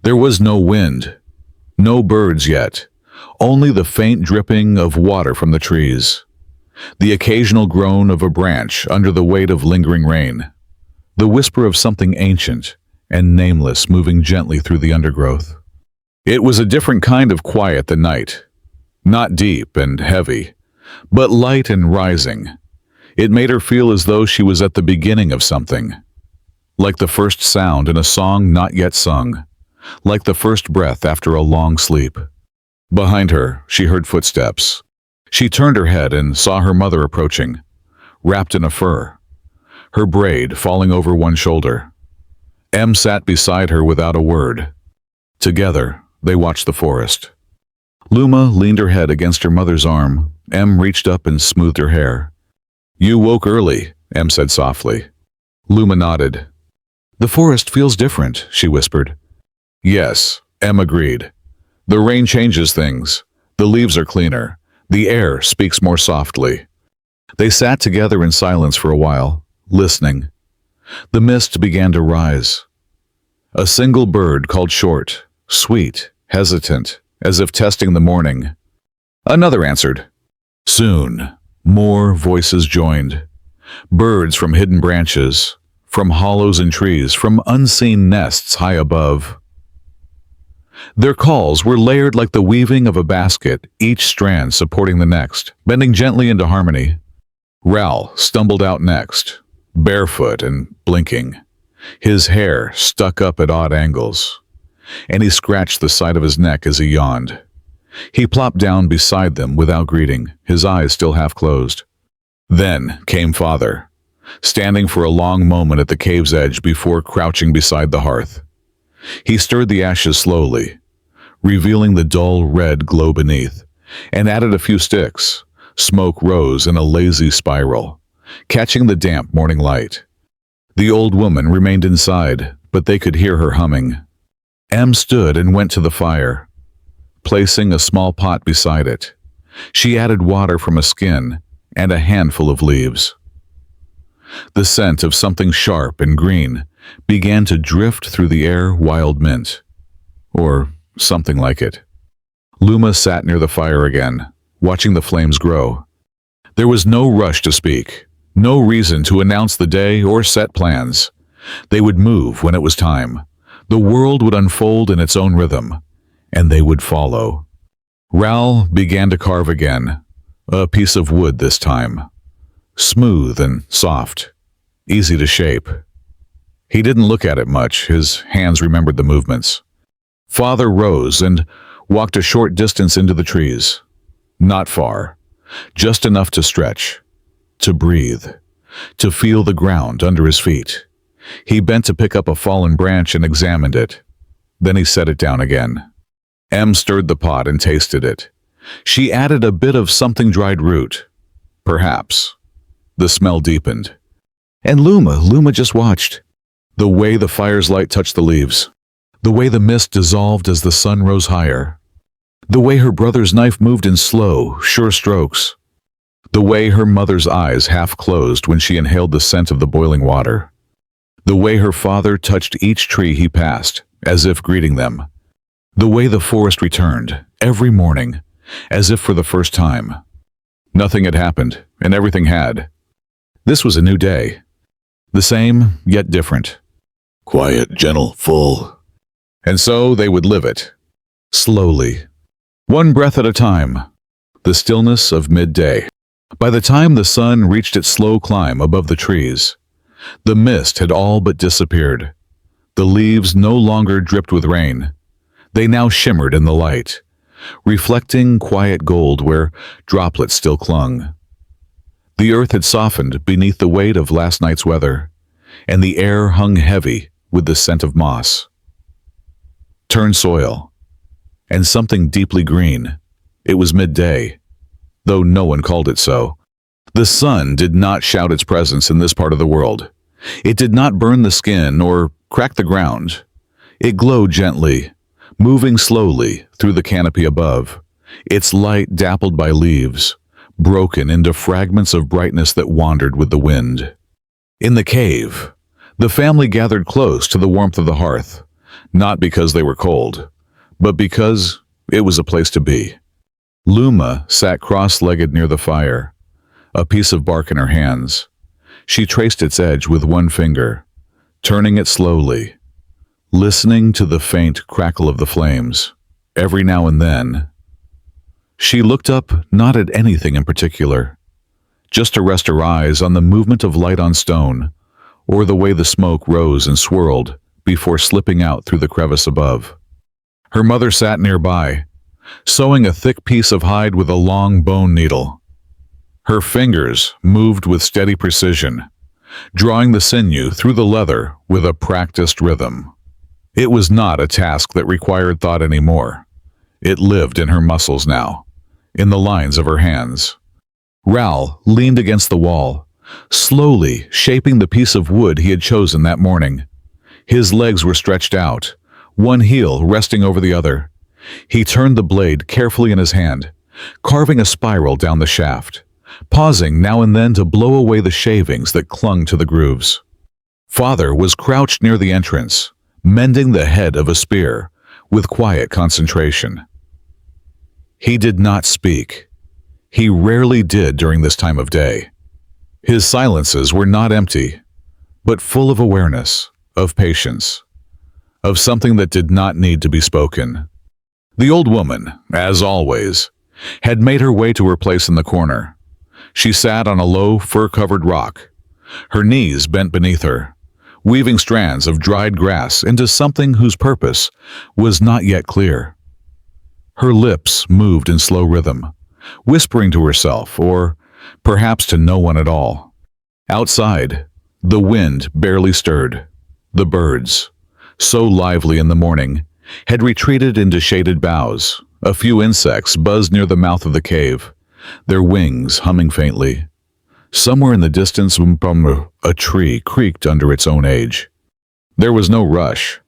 There was no wind, no birds yet, only the faint dripping of water from the trees, the occasional groan of a branch under the weight of lingering rain, the whisper of something ancient and nameless moving gently through the undergrowth. It was a different kind of quiet than night, not deep and heavy, but light and rising. It made her feel as though she was at the beginning of something, like the first sound in a song not yet sung, like the first breath after a long sleep. Behind her, she heard footsteps. She turned her head and saw her mother approaching, wrapped in a fur, her braid falling over one shoulder. Em sat beside her without a word. Together, they watched the forest. Luma leaned her head against her mother's arm. Em reached up and smoothed her hair. "You woke early," Em said softly. Luma nodded. "The forest feels different," she whispered. "Yes," Em agreed. The rain changes things. The leaves are cleaner. The air speaks more softly. They sat together in silence for a while, listening. The mist began to rise. A single bird called short, sweet, hesitant, as if testing the morning. Another answered. Soon, more voices joined. Birds from hidden branches, from hollows in trees, from unseen nests high above. Their calls were layered like the weaving of a basket, each strand supporting the next, bending gently into harmony. Ral stumbled out next, barefoot and blinking, his hair stuck up at odd angles, and he scratched the side of his neck as he yawned. He plopped down beside them without greeting, his eyes still half closed. Then came Father, standing for a long moment at the cave's edge before crouching beside the hearth. He stirred the ashes slowly, revealing the dull red glow beneath, and added a few sticks. Smoke rose in a lazy spiral, catching the damp morning light. The old woman remained inside, but they could hear her humming. Em stood and went to the fire, placing a small pot beside it. She added water from a skin and a handful of leaves. The scent of something sharp and green began to drift through the air, wild mint, or something like it. Luma sat near the fire again, watching the flames grow. There was no rush to speak, no reason to announce the day or set plans. They would move when it was time. The world would unfold in its own rhythm, and they would follow. Ral began to carve again, a piece of wood this time, smooth and soft, easy to shape. He didn't look at it much, his hands remembered the movements. Father rose and walked a short distance into the trees. Not far, just enough to stretch, to breathe, to feel the ground under his feet. He bent to pick up a fallen branch and examined it. Then he set it down again. Em stirred the pot and tasted it. She added a bit of something dried root. Perhaps. The smell deepened. And Luma just watched. The way the fire's light touched the leaves. The way the mist dissolved as the sun rose higher. The way her brother's knife moved in slow, sure strokes. The way her mother's eyes half closed when she inhaled the scent of the boiling water. The way her father touched each tree he passed, as if greeting them. The way the forest returned, every morning, as if for the first time. Nothing had happened, and everything had. This was a new day. The same, yet different. Quiet, gentle, full. And so they would live it. Slowly. One breath at a time. The stillness of midday. By the time the sun reached its slow climb above the trees, the mist had all but disappeared. The leaves no longer dripped with rain. They now shimmered in the light, reflecting quiet gold where droplets still clung. The earth had softened beneath the weight of last night's weather, and the air hung heavy with the scent of moss. Turned soil, and something deeply green. It was midday, though no one called it so. The sun did not shout its presence in this part of the world. It did not burn the skin or crack the ground. It glowed gently, moving slowly through the canopy above, its light dappled by leaves, broken into fragments of brightness that wandered with the wind. In the cave, the family gathered close to the warmth of the hearth, not because they were cold, but because it was a place to be. Luma sat cross-legged near the fire, a piece of bark in her hands. She traced its edge with one finger, turning it slowly, listening to the faint crackle of the flames. Every now and then, she looked up not at anything in particular, just to rest her eyes on the movement of light on stone, or the way the smoke rose and swirled before slipping out through the crevice above. Her mother sat nearby, sewing a thick piece of hide with a long bone needle. Her fingers moved with steady precision, drawing the sinew through the leather with a practiced rhythm. It was not a task that required thought anymore. It lived in her muscles now, in the lines of her hands. Ral leaned against the wall, slowly shaping the piece of wood he had chosen that morning. His legs were stretched out, one heel resting over the other. He turned the blade carefully in his hand, carving a spiral down the shaft, pausing now and then to blow away the shavings that clung to the grooves. Father was crouched near the entrance, mending the head of a spear with quiet concentration. He did not speak. He rarely did during this time of day. His silences were not empty, but full of awareness, of patience, of something that did not need to be spoken. The old woman, as always, had made her way to her place in the corner. She sat on a low, fur-covered rock, her knees bent beneath her, weaving strands of dried grass into something whose purpose was not yet clear. Her lips moved in slow rhythm, whispering to herself, or perhaps to no one at all. Outside, the wind barely stirred. The birds, so lively in the morning, had retreated into shaded boughs. A few insects buzzed near the mouth of the cave, their wings humming faintly. Somewhere in the distance, a tree creaked under its own age. There was no rush.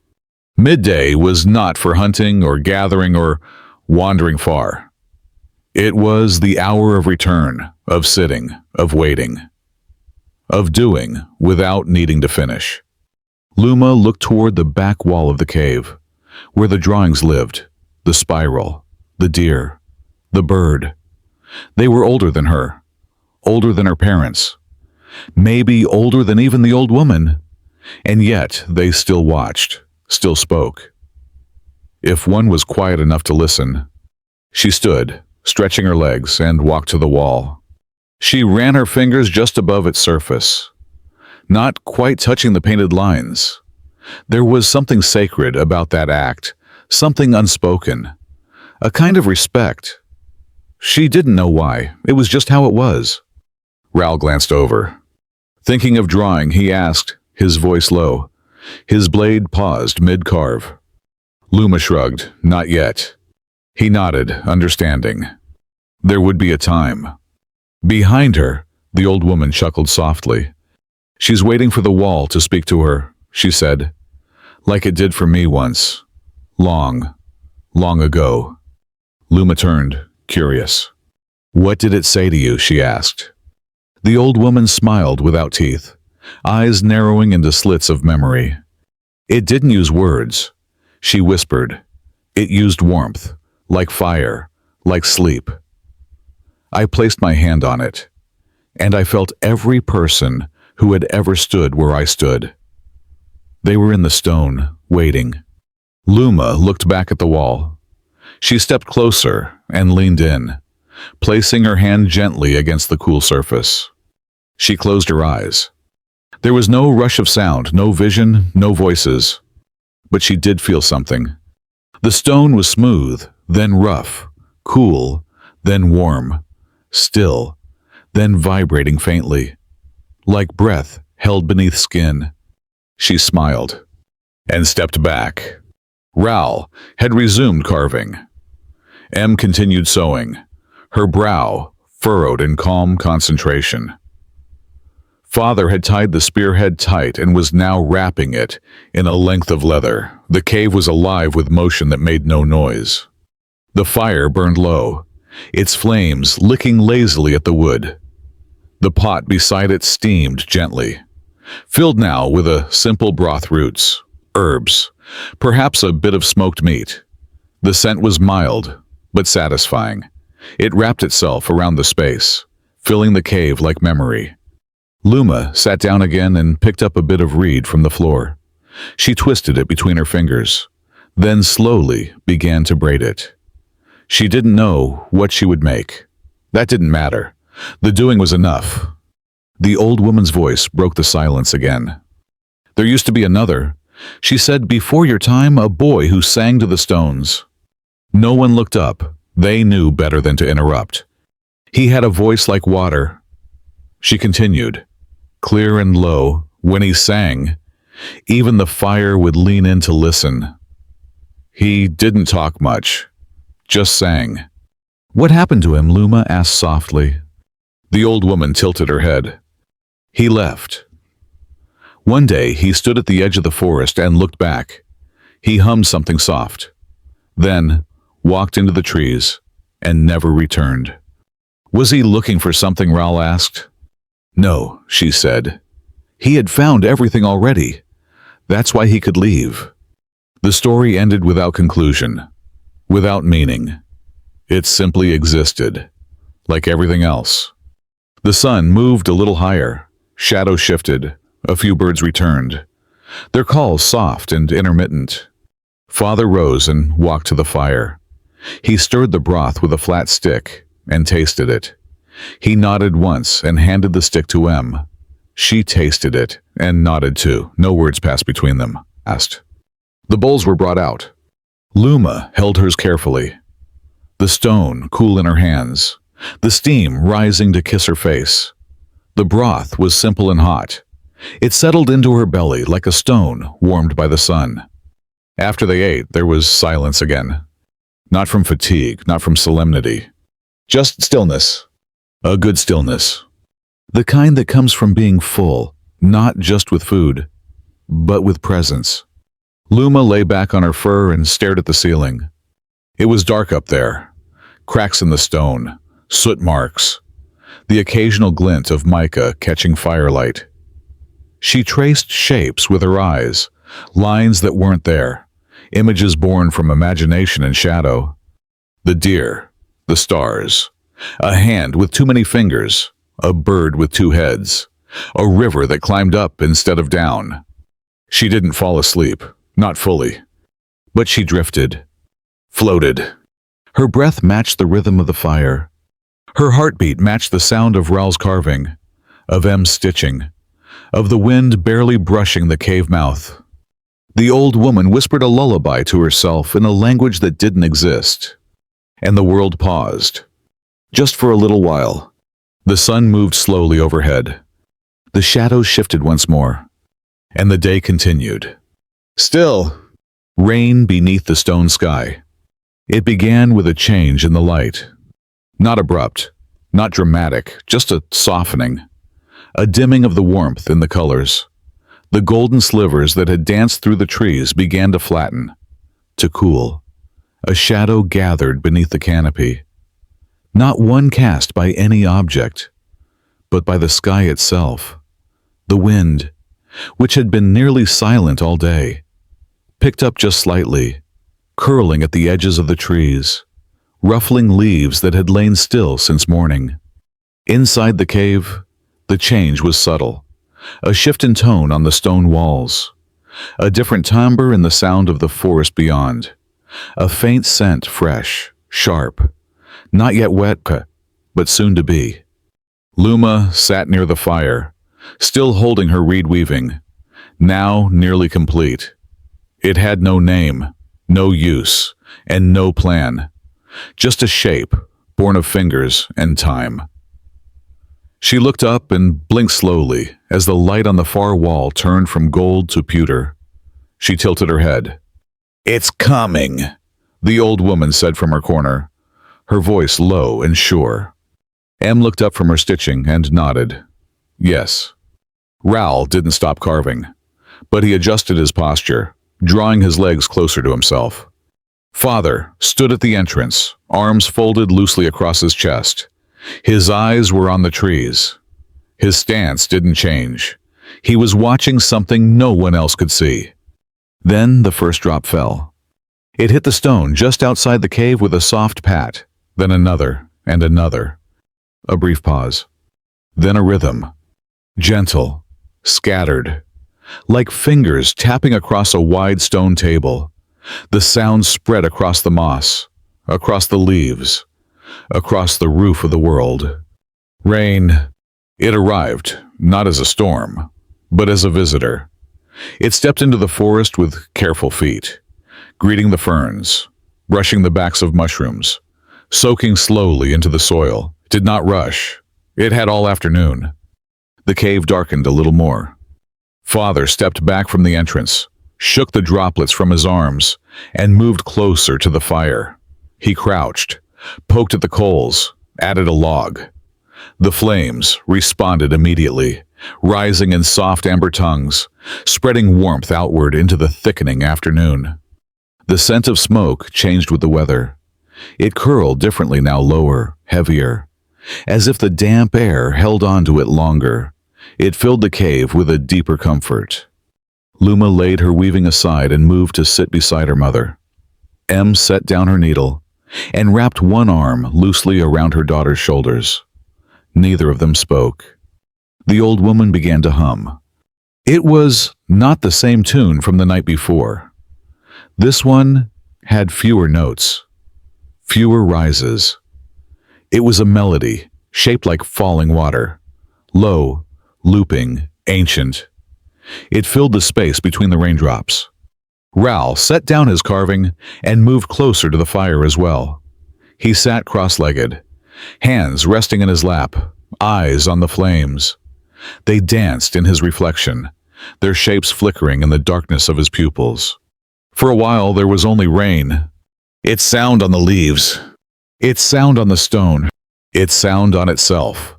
Midday was not for hunting or gathering or wandering far. It was the hour of return, of sitting, of waiting, of doing without needing to finish. Luma looked toward the back wall of the cave, where the drawings lived, the spiral, the deer, the bird. They were older than her, older than her parents, maybe older than even the old woman, and yet they still watched, still spoke. If one was quiet enough to listen. She stood, stretching her legs, and walked to the wall. She ran her fingers just above its surface, not quite touching the painted lines. There was something sacred about that act, something unspoken, a kind of respect. She didn't know why, it was just how it was. Raoul glanced over. Thinking of drawing, he asked, his voice low. His blade paused mid-carve. Luma shrugged, not yet. He nodded, understanding. There would be a time. Behind her, the old woman chuckled softly. She's waiting for the wall to speak to her, she said, like it did for me once. Long, long ago. Luma turned, curious. What did it say to you, she asked. The old woman smiled without teeth, eyes narrowing into slits of memory. It didn't use words. She whispered. It used warmth, like fire, like sleep. I placed my hand on it, and I felt every person who had ever stood where I stood. They were in the stone, waiting. Luma looked back at the wall. She stepped closer and leaned in, placing her hand gently against the cool surface. She closed her eyes. There was no rush of sound, no vision, no voices. But she did feel something. The stone was smooth, then rough, cool, then warm, still, then vibrating faintly, like breath held beneath skin. She smiled and stepped back. Raoul had resumed carving. Em continued sewing, her brow furrowed in calm concentration. Father had tied the spearhead tight and was now wrapping it in a length of leather. The cave was alive with motion that made no noise. The fire burned low, its flames licking lazily at the wood. The pot beside it steamed gently, filled now with a simple broth, roots, herbs, perhaps a bit of smoked meat. The scent was mild, but satisfying. It wrapped itself around the space, filling the cave like memory. Luma sat down again and picked up a bit of reed from the floor. She twisted it between her fingers, then slowly began to braid it. She didn't know what she would make. That didn't matter. The doing was enough. The old woman's voice broke the silence again. There used to be another. She said, before your time, a boy who sang to the stones. No one looked up. They knew better than to interrupt. He had a voice like water. She continued, clear and low, when he sang, even the fire would lean in to listen. He didn't talk much, just sang. What happened to him? Luma asked softly. The old woman tilted her head. He left. One day he stood at the edge of the forest and looked back. He hummed something soft, then walked into the trees and never returned. Was he looking for something, Raoul asked. No, she said. He had found everything already. That's why he could leave. The story ended without conclusion, without meaning. It simply existed, like everything else. The sun moved a little higher, shadows shifted, a few birds returned, their calls soft and intermittent. Father rose and walked to the fire. He stirred the broth with a flat stick and tasted it. He nodded once and handed the stick to Em. She tasted it and nodded too. No words passed between them. Asked. The bowls were brought out. Luma held hers carefully, the stone cool in her hands, the steam rising to kiss her face. The broth was simple and hot. It settled into her belly like a stone warmed by the sun. After they ate, there was silence again. Not from fatigue, not from solemnity. Just stillness. A good stillness. The kind that comes from being full, not just with food, but with presence. Luma lay back on her fur and stared at the ceiling. It was dark up there. Cracks in the stone, soot marks, the occasional glint of mica catching firelight. She traced shapes with her eyes, lines that weren't there, images born from imagination and shadow. The deer, the stars, a hand with too many fingers, a bird with two heads, a river that climbed up instead of down. She didn't fall asleep, not fully, but she drifted, floated. Her breath matched the rhythm of the fire. Her heartbeat matched the sound of Raoul's carving, of Em's stitching, of the wind barely brushing the cave mouth. The old woman whispered a lullaby to herself in a language that didn't exist, and the world paused. Just for a little while. The sun moved slowly overhead. The shadows shifted once more, and the day continued. Still, rain beneath the stone sky. It began with a change in the light. Not abrupt, not dramatic, just a softening. A dimming of the warmth in the colors. The golden slivers that had danced through the trees began to flatten, to cool. A shadow gathered beneath the canopy. Not one cast by any object, but by the sky itself. The wind, which had been nearly silent all day, picked up just slightly, curling at the edges of the trees, ruffling leaves that had lain still since morning. Inside the cave, the change was subtle, a shift in tone on the stone walls, a different timbre in the sound of the forest beyond, a faint scent fresh, sharp, not yet wet, but soon to be. Luma sat near the fire, still holding her reed weaving, now nearly complete. It had no name, no use, and no plan, just a shape born of fingers and time. She looked up and blinked slowly as the light on the far wall turned from gold to pewter. She tilted her head. "It's coming," the old woman said from her corner, her voice low and sure. Em looked up from her stitching and nodded. Yes. Raoul didn't stop carving, but he adjusted his posture, drawing his legs closer to himself. Father stood at the entrance, arms folded loosely across his chest. His eyes were on the trees. His stance didn't change. He was watching something no one else could see. Then the first drop fell. It hit the stone just outside the cave with a soft pat, then another and another. A brief pause. Then a rhythm. Gentle, scattered, like fingers tapping across a wide stone table. The sound spread across the moss, across the leaves, across the roof of the world. Rain. It arrived, not as a storm, but as a visitor. It stepped into the forest with careful feet, greeting the ferns, brushing the backs of mushrooms, soaking slowly into the soil. It did not rush. It had all afternoon. The cave darkened a little more. Father stepped back from the entrance, shook the droplets from his arms, and moved closer to the fire. He crouched, poked at the coals, added a log. The flames responded immediately, rising in soft amber tongues, spreading warmth outward into the thickening afternoon. The scent of smoke changed with the weather. It curled differently now, lower, heavier, as if the damp air held on to it longer. It filled the cave with a deeper comfort. Luma laid her weaving aside and moved to sit beside her mother. Em set down her needle and wrapped one arm loosely around her daughter's shoulders. Neither of them spoke. The old woman began to hum. It was not the same tune from the night before. This one had fewer notes, fewer rises. It was a melody shaped like falling water, low, looping, ancient. It filled the space between the raindrops. Ral set down his carving and moved closer to the fire as well. He sat cross-legged, hands resting in his lap, eyes on the flames. They danced in his reflection, their shapes flickering in the darkness of his pupils. For a while there was only rain. Its sound on the leaves, its sound on the stone, its sound on itself,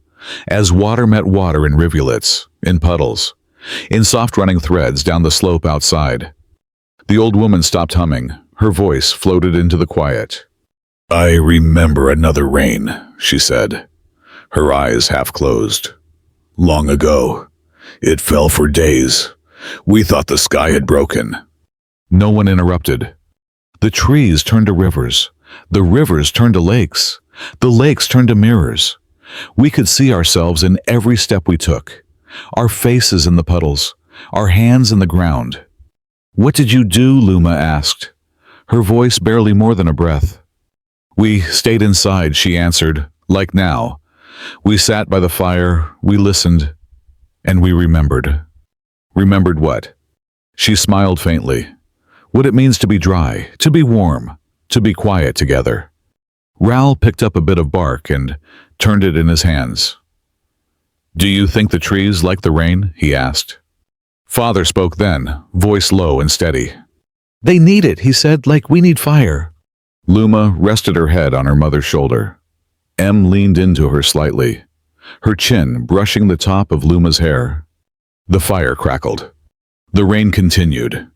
as water met water in rivulets, in puddles, in soft running threads down the slope outside. The old woman stopped humming. Her voice floated into the quiet. "I remember another rain," she said, her eyes half closed. "Long ago. It fell for days. We thought the sky had broken." No one interrupted. The trees turned to rivers. The rivers turned to lakes. The lakes turned to mirrors. We could see ourselves in every step we took. Our faces in the puddles, our hands in the ground. "What did you do?" Luma asked, her voice barely more than a breath. "We stayed inside," she answered, like now. "We sat by the fire, we listened, and we remembered." "Remembered what?" She smiled faintly. "What it means to be dry, to be warm, to be quiet together." Ral picked up a bit of bark and turned it in his hands. "Do you think the trees like the rain?" he asked. Father spoke then, voice low and steady. "They need it," he said, "like we need fire." Luma rested her head on her mother's shoulder. Em leaned into her slightly, her chin brushing the top of Luma's hair. The fire crackled. The rain continued.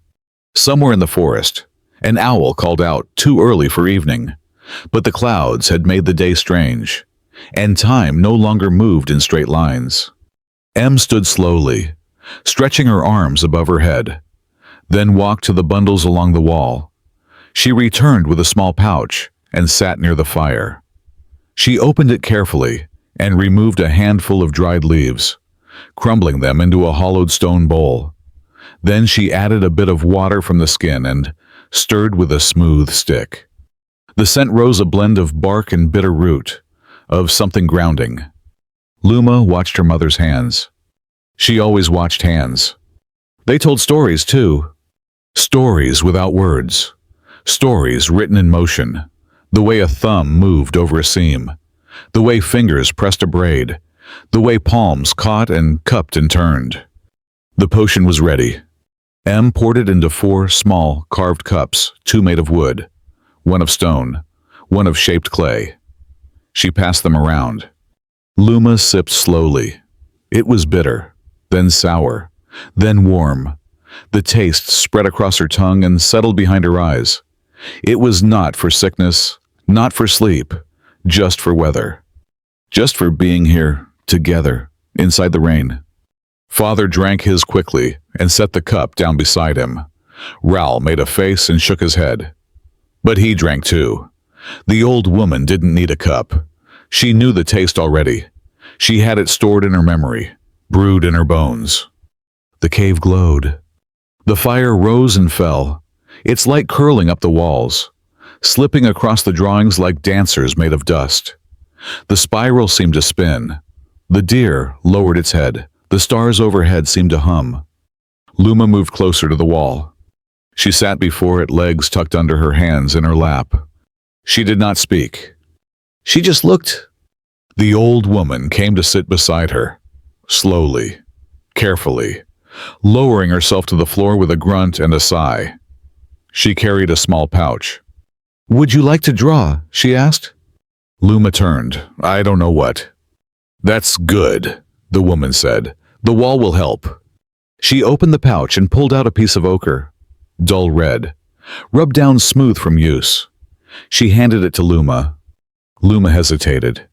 Somewhere in the forest, an owl called out too early for evening, but the clouds had made the day strange, and time no longer moved in straight lines. Em stood slowly, stretching her arms above her head, then walked to the bundles along the wall. She returned with a small pouch and sat near the fire. She opened it carefully and removed a handful of dried leaves, crumbling them into a hollowed stone bowl. Then she added a bit of water from the skin and stirred with a smooth stick. The scent rose, a blend of bark and bitter root, of something grounding. Luma watched her mother's hands. She always watched hands. They told stories, too. Stories without words. Stories written in motion. The way a thumb moved over a seam. The way fingers pressed a braid. The way palms caught and cupped and turned. The potion was ready. Em poured it into 4 small, carved cups, 2 made of wood, 1 of stone, 1 of shaped clay. She passed them around. Luma sipped slowly. It was bitter, then sour, then warm. The taste spread across her tongue and settled behind her eyes. It was not for sickness, not for sleep, just for weather. Just for being here, together, inside the rain. Father drank his quickly and set the cup down beside him. Ral made a face and shook his head. But he drank too. The old woman didn't need a cup. She knew the taste already. She had it stored in her memory, brewed in her bones. The cave glowed. The fire rose and fell, its light curling up the walls, slipping across the drawings like dancers made of dust. The spiral seemed to spin. The deer lowered its head. The stars overhead seemed to hum. Luma moved closer to the wall. She sat before it, legs tucked under her hands in her lap. She did not speak. She just looked. The old woman came to sit beside her, slowly, carefully, lowering herself to the floor with a grunt and a sigh. She carried a small pouch. "Would you like to draw?" she asked. Luma turned. "I don't know what." "That's good," the woman said. "The wall will help." She opened the pouch and pulled out a piece of ochre, dull red, rubbed down smooth from use. She handed it to Luma. Luma hesitated.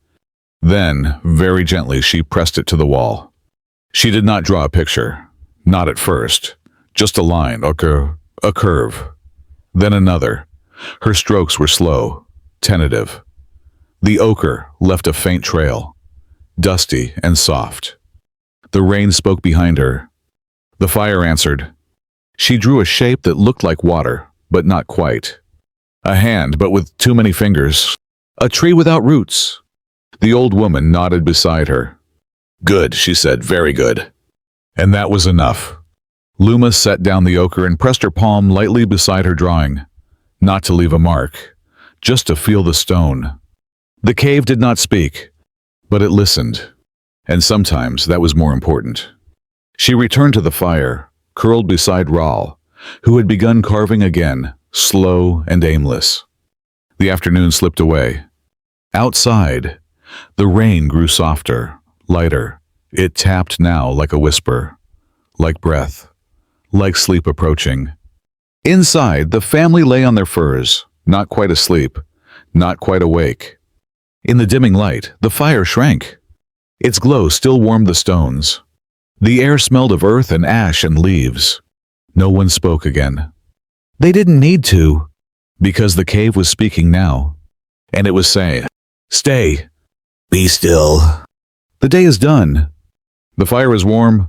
Then, very gently, she pressed it to the wall. She did not draw a picture. Not at first. Just a line, a curve. Then another. Her strokes were slow, tentative. The ochre left a faint trail, dusty and soft. The rain spoke behind her. The fire answered. She drew a shape that looked like water, but not quite. A hand, but with too many fingers. A tree without roots. The old woman nodded beside her. "Good," she said, "very good." And that was enough. Luma set down the ochre and pressed her palm lightly beside her drawing, not to leave a mark, just to feel the stone. The cave did not speak, but it listened, and sometimes that was more important. She returned to the fire, curled beside Rahl, who had begun carving again, slow and aimless. The afternoon slipped away. Outside, the rain grew softer, lighter. It tapped now like a whisper, like breath, like sleep approaching. Inside, the family lay on their furs, not quite asleep, not quite awake. In the dimming light, the fire shrank. Its glow still warmed the stones. The air smelled of earth and ash and leaves. No one spoke again. They didn't need to, because the cave was speaking now, and it was saying, "Stay. Be still. The day is done. The fire is warm,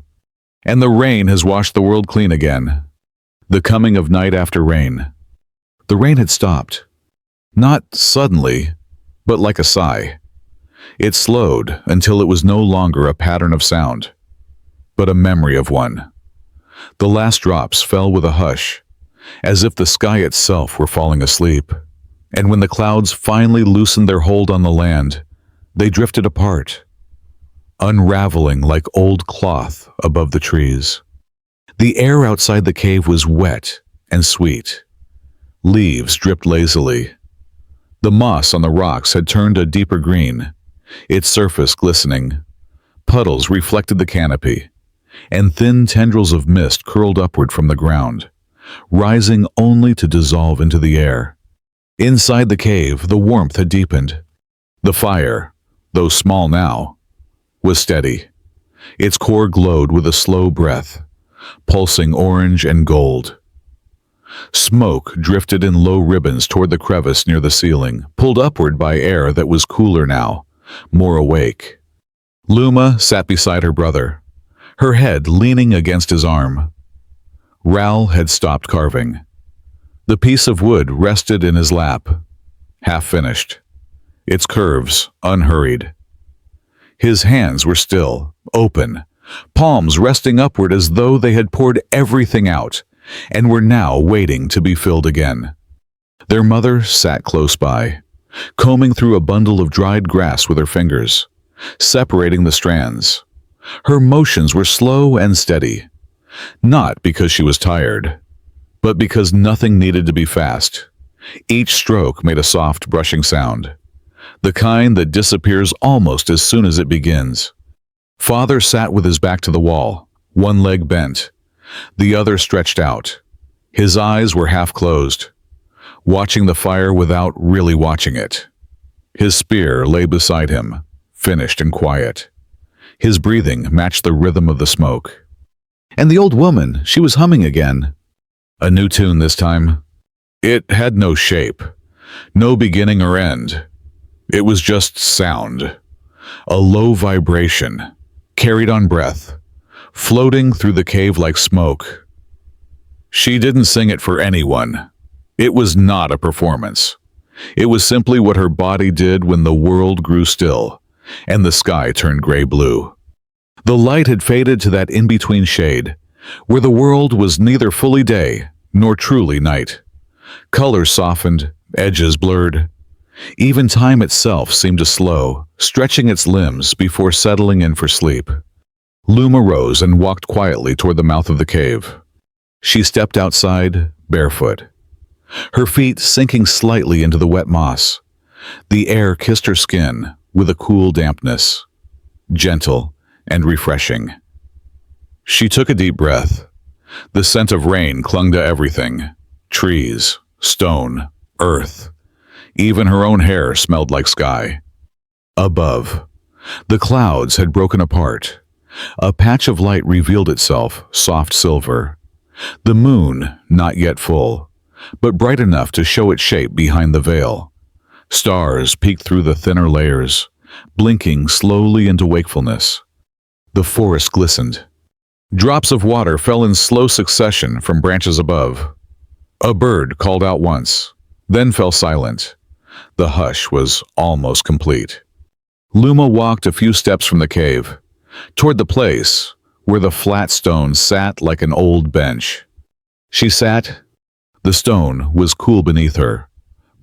and the rain has washed the world clean again." The coming of night after rain. The rain had stopped. Not suddenly, but like a sigh. It slowed until it was no longer a pattern of sound, but a memory of one. The last drops fell with a hush, as if the sky itself were falling asleep. And when the clouds finally loosened their hold on the land, they drifted apart, unraveling like old cloth above the trees. The air outside the cave was wet and sweet. Leaves dripped lazily. The moss on the rocks had turned a deeper green, its surface glistening. Puddles reflected the canopy, and thin tendrils of mist curled upward from the ground, rising only to dissolve into the air. Inside the cave, the warmth had deepened. The fire, though small now, was steady. Its core glowed with a slow breath, pulsing orange and gold. Smoke drifted in low ribbons toward the crevice near the ceiling, pulled upward by air that was cooler now, more awake. Luma sat beside her brother, her head leaning against his arm. Rahl had stopped carving. The piece of wood rested in his lap, half finished, its curves unhurried. His hands were still, open, palms resting upward as though they had poured everything out and were now waiting to be filled again. Their mother sat close by, combing through a bundle of dried grass with her fingers, separating the strands. Her motions were slow and steady, not because she was tired, but because nothing needed to be fast. Each stroke made a soft brushing sound, the kind that disappears almost as soon as it begins. Father sat with his back to the wall, one leg bent, the other stretched out. His eyes were half closed, watching the fire without really watching it. His spear lay beside him, finished and quiet. His breathing matched the rhythm of the smoke. And the old woman, she was humming again. A new tune this time. It had no shape, no beginning or end. It was just sound, a low vibration, carried on breath, floating through the cave like smoke. She didn't sing it for anyone. It was not a performance. It was simply what her body did when the world grew still and the sky turned gray-blue. The light had faded to that in-between shade, where the world was neither fully day nor truly night. Colors softened, edges blurred. Even time itself seemed to slow, stretching its limbs before settling in for sleep. Luma rose and walked quietly toward the mouth of the cave. She stepped outside, barefoot, her feet sinking slightly into the wet moss. The air kissed her skin with a cool dampness, gentle and refreshing. She took a deep breath. The scent of rain clung to everything, trees, stone, earth. Even her own hair smelled like sky. Above, the clouds had broken apart. A patch of light revealed itself, soft silver. The moon, not yet full, but bright enough to show its shape behind the veil. Stars peeked through the thinner layers, blinking slowly into wakefulness. The forest glistened. Drops of water fell in slow succession from branches above. A bird called out once, then fell silent. The hush was almost complete. Luma walked a few steps from the cave, toward the place where the flat stone sat like an old bench. She sat. The stone was cool beneath her,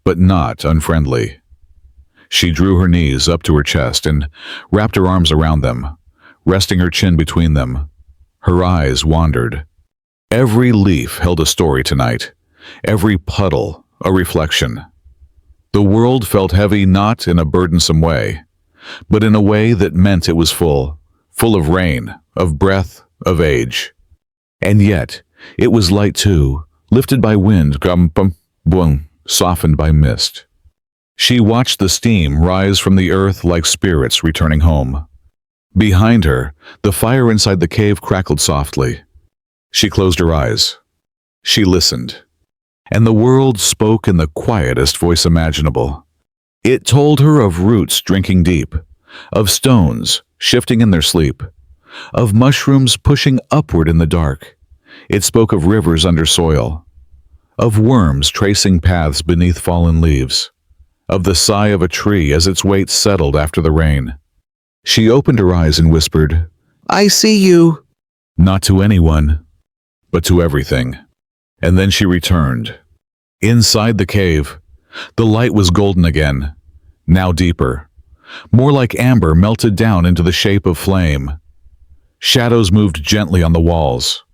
but not unfriendly. She drew her knees up to her chest and wrapped her arms around them, resting her chin between them. Her eyes wandered. Every leaf held a story tonight, every puddle a reflection. The world felt heavy not in a burdensome way, but in a way that meant it was full of rain, of breath, of age. And yet, it was light too, lifted by wind, softened by mist. She watched the steam rise from the earth like spirits returning home. Behind her, the fire inside the cave crackled softly. She closed her eyes. She listened. And the world spoke in the quietest voice imaginable. It told her of roots drinking deep, of stones shifting in their sleep, of mushrooms pushing upward in the dark. It spoke of rivers under soil, of worms tracing paths beneath fallen leaves, of the sigh of a tree as its weight settled after the rain. She opened her eyes and whispered, "I see you." Not to anyone, but to everything. And then she returned. Inside the cave, the light was golden again, now deeper, more like amber melted down into the shape of flame. Shadows moved gently on the walls.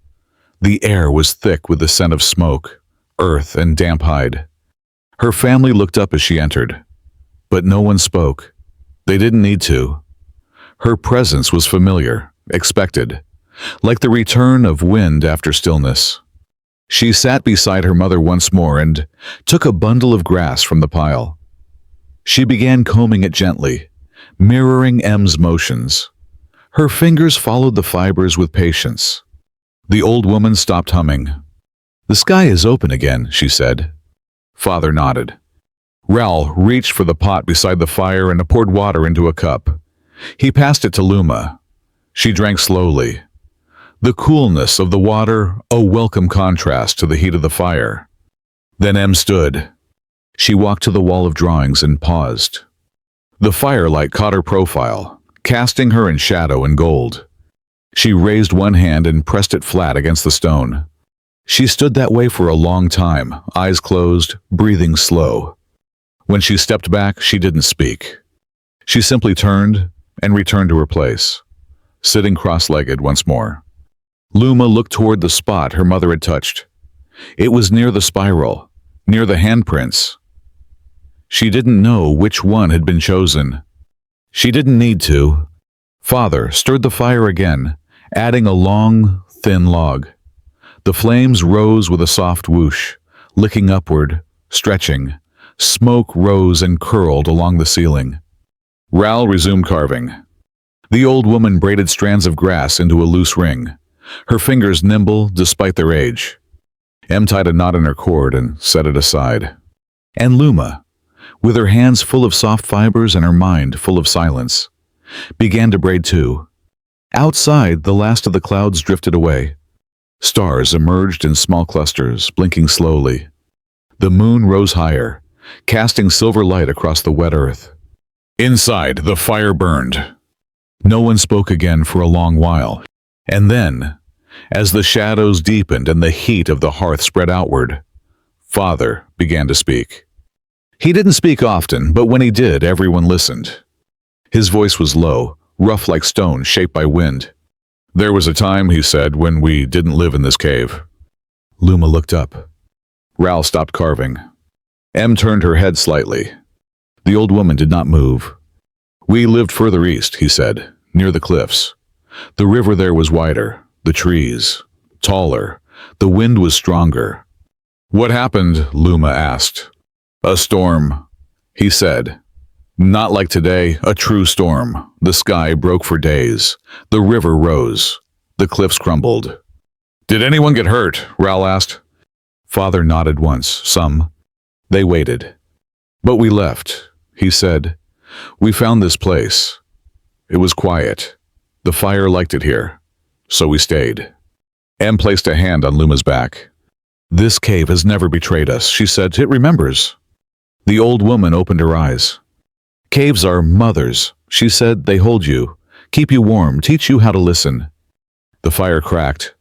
The air was thick with the scent of smoke, earth, and damp hide. Her family looked up as she entered, but no one spoke. They didn't need to. Her presence was familiar, expected, like the return of wind after stillness. She sat beside her mother once more and took a bundle of grass from the pile. She began combing it gently, mirroring M's motions. Her fingers followed the fibers with patience. The old woman stopped humming. "The sky is open again," she said. Father nodded. Raoul reached for the pot beside the fire and poured water into a cup. He passed it to Luma. She drank slowly. The coolness of the water, a welcome contrast to the heat of the fire. Then Em stood. She walked to the wall of drawings and paused. The firelight caught her profile, casting her in shadow and gold. She raised one hand and pressed it flat against the stone. She stood that way for a long time, eyes closed, breathing slow. When she stepped back, she didn't speak. She simply turned and returned to her place, sitting cross-legged once more. Luma looked toward the spot her mother had touched. It was near the spiral, near the handprints. She didn't know which one had been chosen. She didn't need to. Father stirred the fire again, adding a long, thin log. The flames rose with a soft whoosh, licking upward, stretching. Smoke rose and curled along the ceiling. Raoul resumed carving. The old woman braided strands of grass into a loose ring, her fingers nimble despite their age. Em tied a knot in her cord and set it aside. And Luma, with her hands full of soft fibers and her mind full of silence, began to braid too. Outside, the last of the clouds drifted away. Stars emerged in small clusters, blinking slowly. The moon rose higher, casting silver light across the wet earth. Inside, the fire burned. No one spoke again for a long while, and then, as the shadows deepened and the heat of the hearth spread outward, Father began to speak. He didn't speak often, but when he did, everyone listened. His voice was low, rough like stone shaped by wind. "There was a time," he said, "when we didn't live in this cave." Luma looked up. Raoul stopped carving. Em turned her head slightly. The old woman did not move. "We lived further east," he said, "near the cliffs. The river there was wider, the trees taller, the wind was stronger. "What happened?" Luma asked. "A storm," he said. "Not like today, a true storm. The sky broke for days. The river rose. The cliffs crumbled." "Did anyone get hurt?" Raoul asked. Father nodded once. "Some." They waited. "But we left," he said. "We found this place. It was quiet. The fire liked it here. So we stayed." Em placed a hand on Luma's back. "This cave has never betrayed us," she said. "It remembers." The old woman opened her eyes. "Caves are mothers," she said. "They hold you, keep you warm, teach you how to listen." The fire cracked.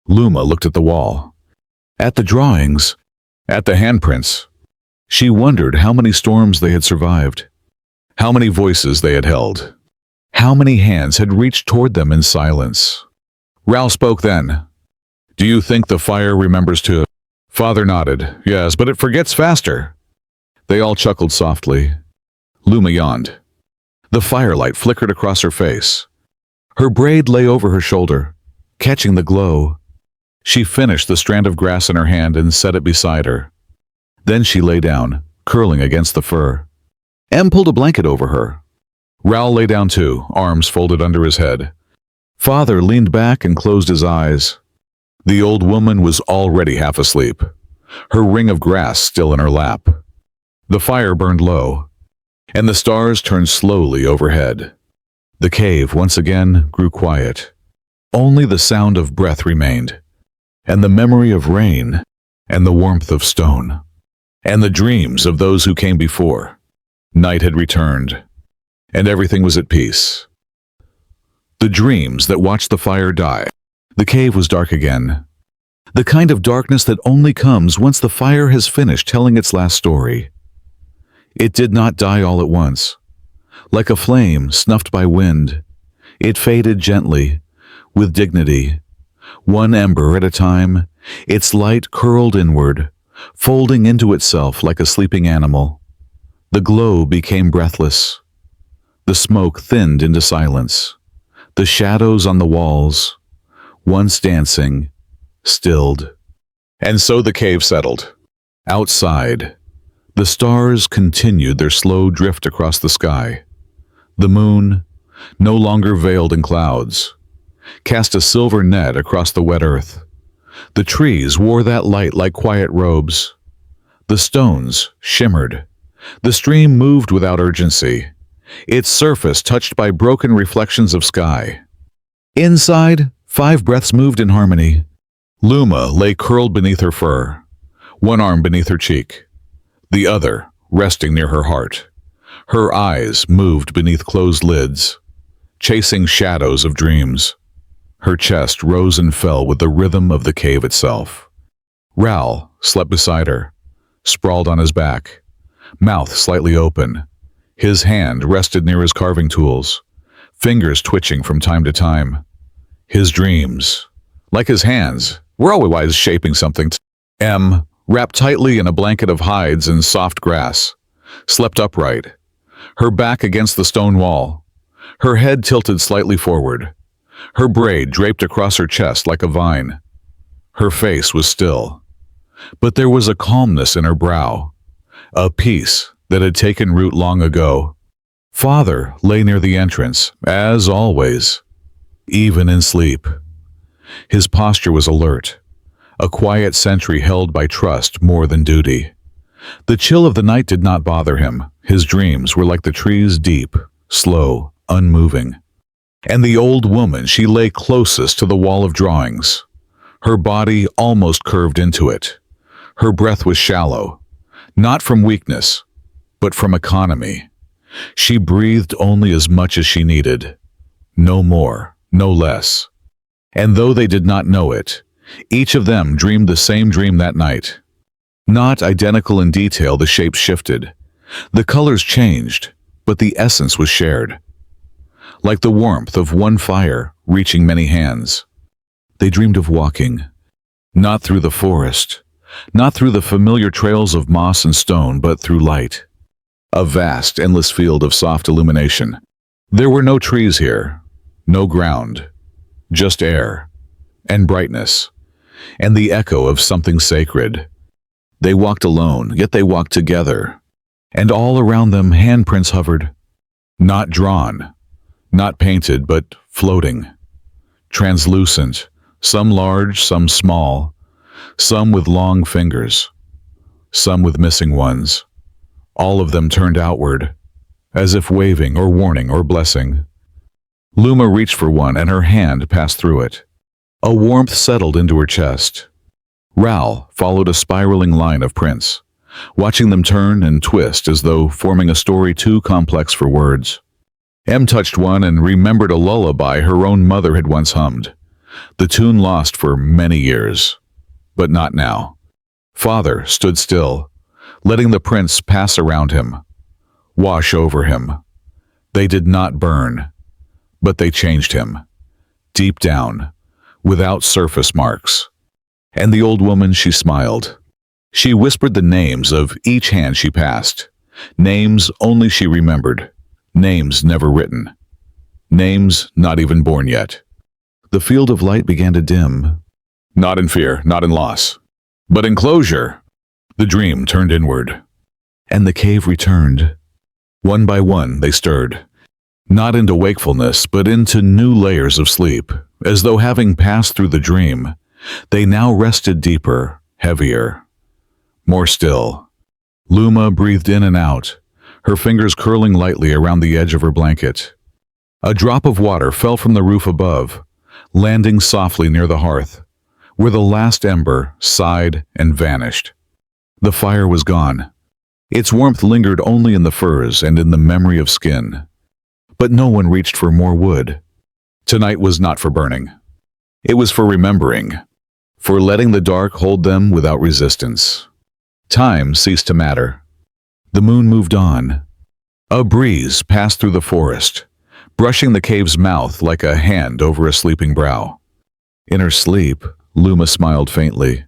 Luma looked at the wall, at the drawings, at the handprints. She wondered how many storms they had survived, how many voices they had held, how many hands had reached toward them in silence. Raoul spoke then. "Do you think the fire remembers too?" Father nodded. "Yes, but it forgets faster." They all chuckled softly. Luma yawned. The firelight flickered across her face. Her braid lay over her shoulder, catching the glow. She finished the strand of grass in her hand and set it beside her. Then she lay down, curling against the fur. Em pulled a blanket over her. Raoul lay down too, arms folded under his head. Father leaned back and closed his eyes. The old woman was already half asleep, her ring of grass still in her lap. The fire burned low, and the stars turned slowly overhead. The cave once again grew quiet. Only the sound of breath remained, and the memory of rain, and the warmth of stone, and the dreams of those who came before. Night had returned, and everything was at peace. The dreams that watched the fire die. The cave was dark again. The kind of darkness that only comes once the fire has finished telling its last story. It did not die all at once. Like a flame snuffed by wind, it faded gently, with dignity. One ember at a time, its light curled inward, folding into itself like a sleeping animal. The glow became breathless. The smoke thinned into silence. The shadows on the walls, once dancing, stilled. And so the cave settled. Outside, the stars continued their slow drift across the sky. The moon, no longer veiled in clouds, cast a silver net across the wet earth. The trees wore that light like quiet robes. The stones shimmered. The stream moved without urgency, its surface touched by broken reflections of sky. Inside, 5 breaths moved in harmony. Luma lay curled beneath her fur, one arm beneath her cheek, the other resting near her heart. Her eyes moved beneath closed lids, chasing shadows of dreams. Her chest rose and fell with the rhythm of the cave itself. Raoul slept beside her, sprawled on his back, mouth slightly open. His hand rested near his carving tools, fingers twitching from time to time. His dreams, like his hands, were always shaping something. Em, wrapped tightly in a blanket of hides and soft grass, slept upright, her back against the stone wall, her head tilted slightly forward, her braid draped across her chest like a vine. Her face was still, but there was a calmness in her brow, a peace that had taken root long ago. Father lay near the entrance, as always, even in sleep. His posture was alert, a quiet sentry held by trust more than duty. The chill of the night did not bother him. His dreams were like the trees, deep, slow, unmoving. And the old woman, she lay closest to the wall of drawings. Her body almost curved into it. Her breath was shallow, not from weakness, but from economy. She breathed only as much as she needed, no more, no less. And though they did not know it, each of them dreamed the same dream that night. Not identical in detail, the shapes shifted. The colors changed, but the essence was shared. Like the warmth of one fire reaching many hands. They dreamed of walking, not through the forest, not through the familiar trails of moss and stone, but through light. A vast, endless field of soft illumination. There were no trees here, no ground, just air and brightness, and the echo of something sacred. They walked alone, yet they walked together. And all around them handprints hovered, not drawn, not painted, but floating, translucent, some large, some small, some with long fingers, some with missing ones. All of them turned outward, as if waving or warning or blessing. Luma reached for one and her hand passed through it. A warmth settled into her chest. Ral followed a spiraling line of prints, watching them turn and twist as though forming a story too complex for words. Em touched one and remembered a lullaby her own mother had once hummed, the tune lost for many years. But not now. Father stood still, letting the prints pass around him, wash over him. They did not burn, but they changed him, deep down, without surface marks. And the old woman, she smiled. She whispered the names of each hand she passed, names only she remembered, names never written, names not even born yet. The field of light began to dim, not in fear, not in loss, but in closure. The dream turned inward, and the cave returned. One by one they stirred, not into wakefulness, but into new layers of sleep, as though having passed through the dream, they now rested deeper, heavier, more still. Luma breathed in and out, her fingers curling lightly around the edge of her blanket. A drop of water fell from the roof above, landing softly near the hearth, where the last ember sighed and vanished. The fire was gone. Its warmth lingered only in the furs and in the memory of skin. But no one reached for more wood. Tonight was not for burning. It was for remembering, for letting the dark hold them without resistance. Time ceased to matter. The moon moved on. A breeze passed through the forest, brushing the cave's mouth like a hand over a sleeping brow. In her sleep, Luma smiled faintly.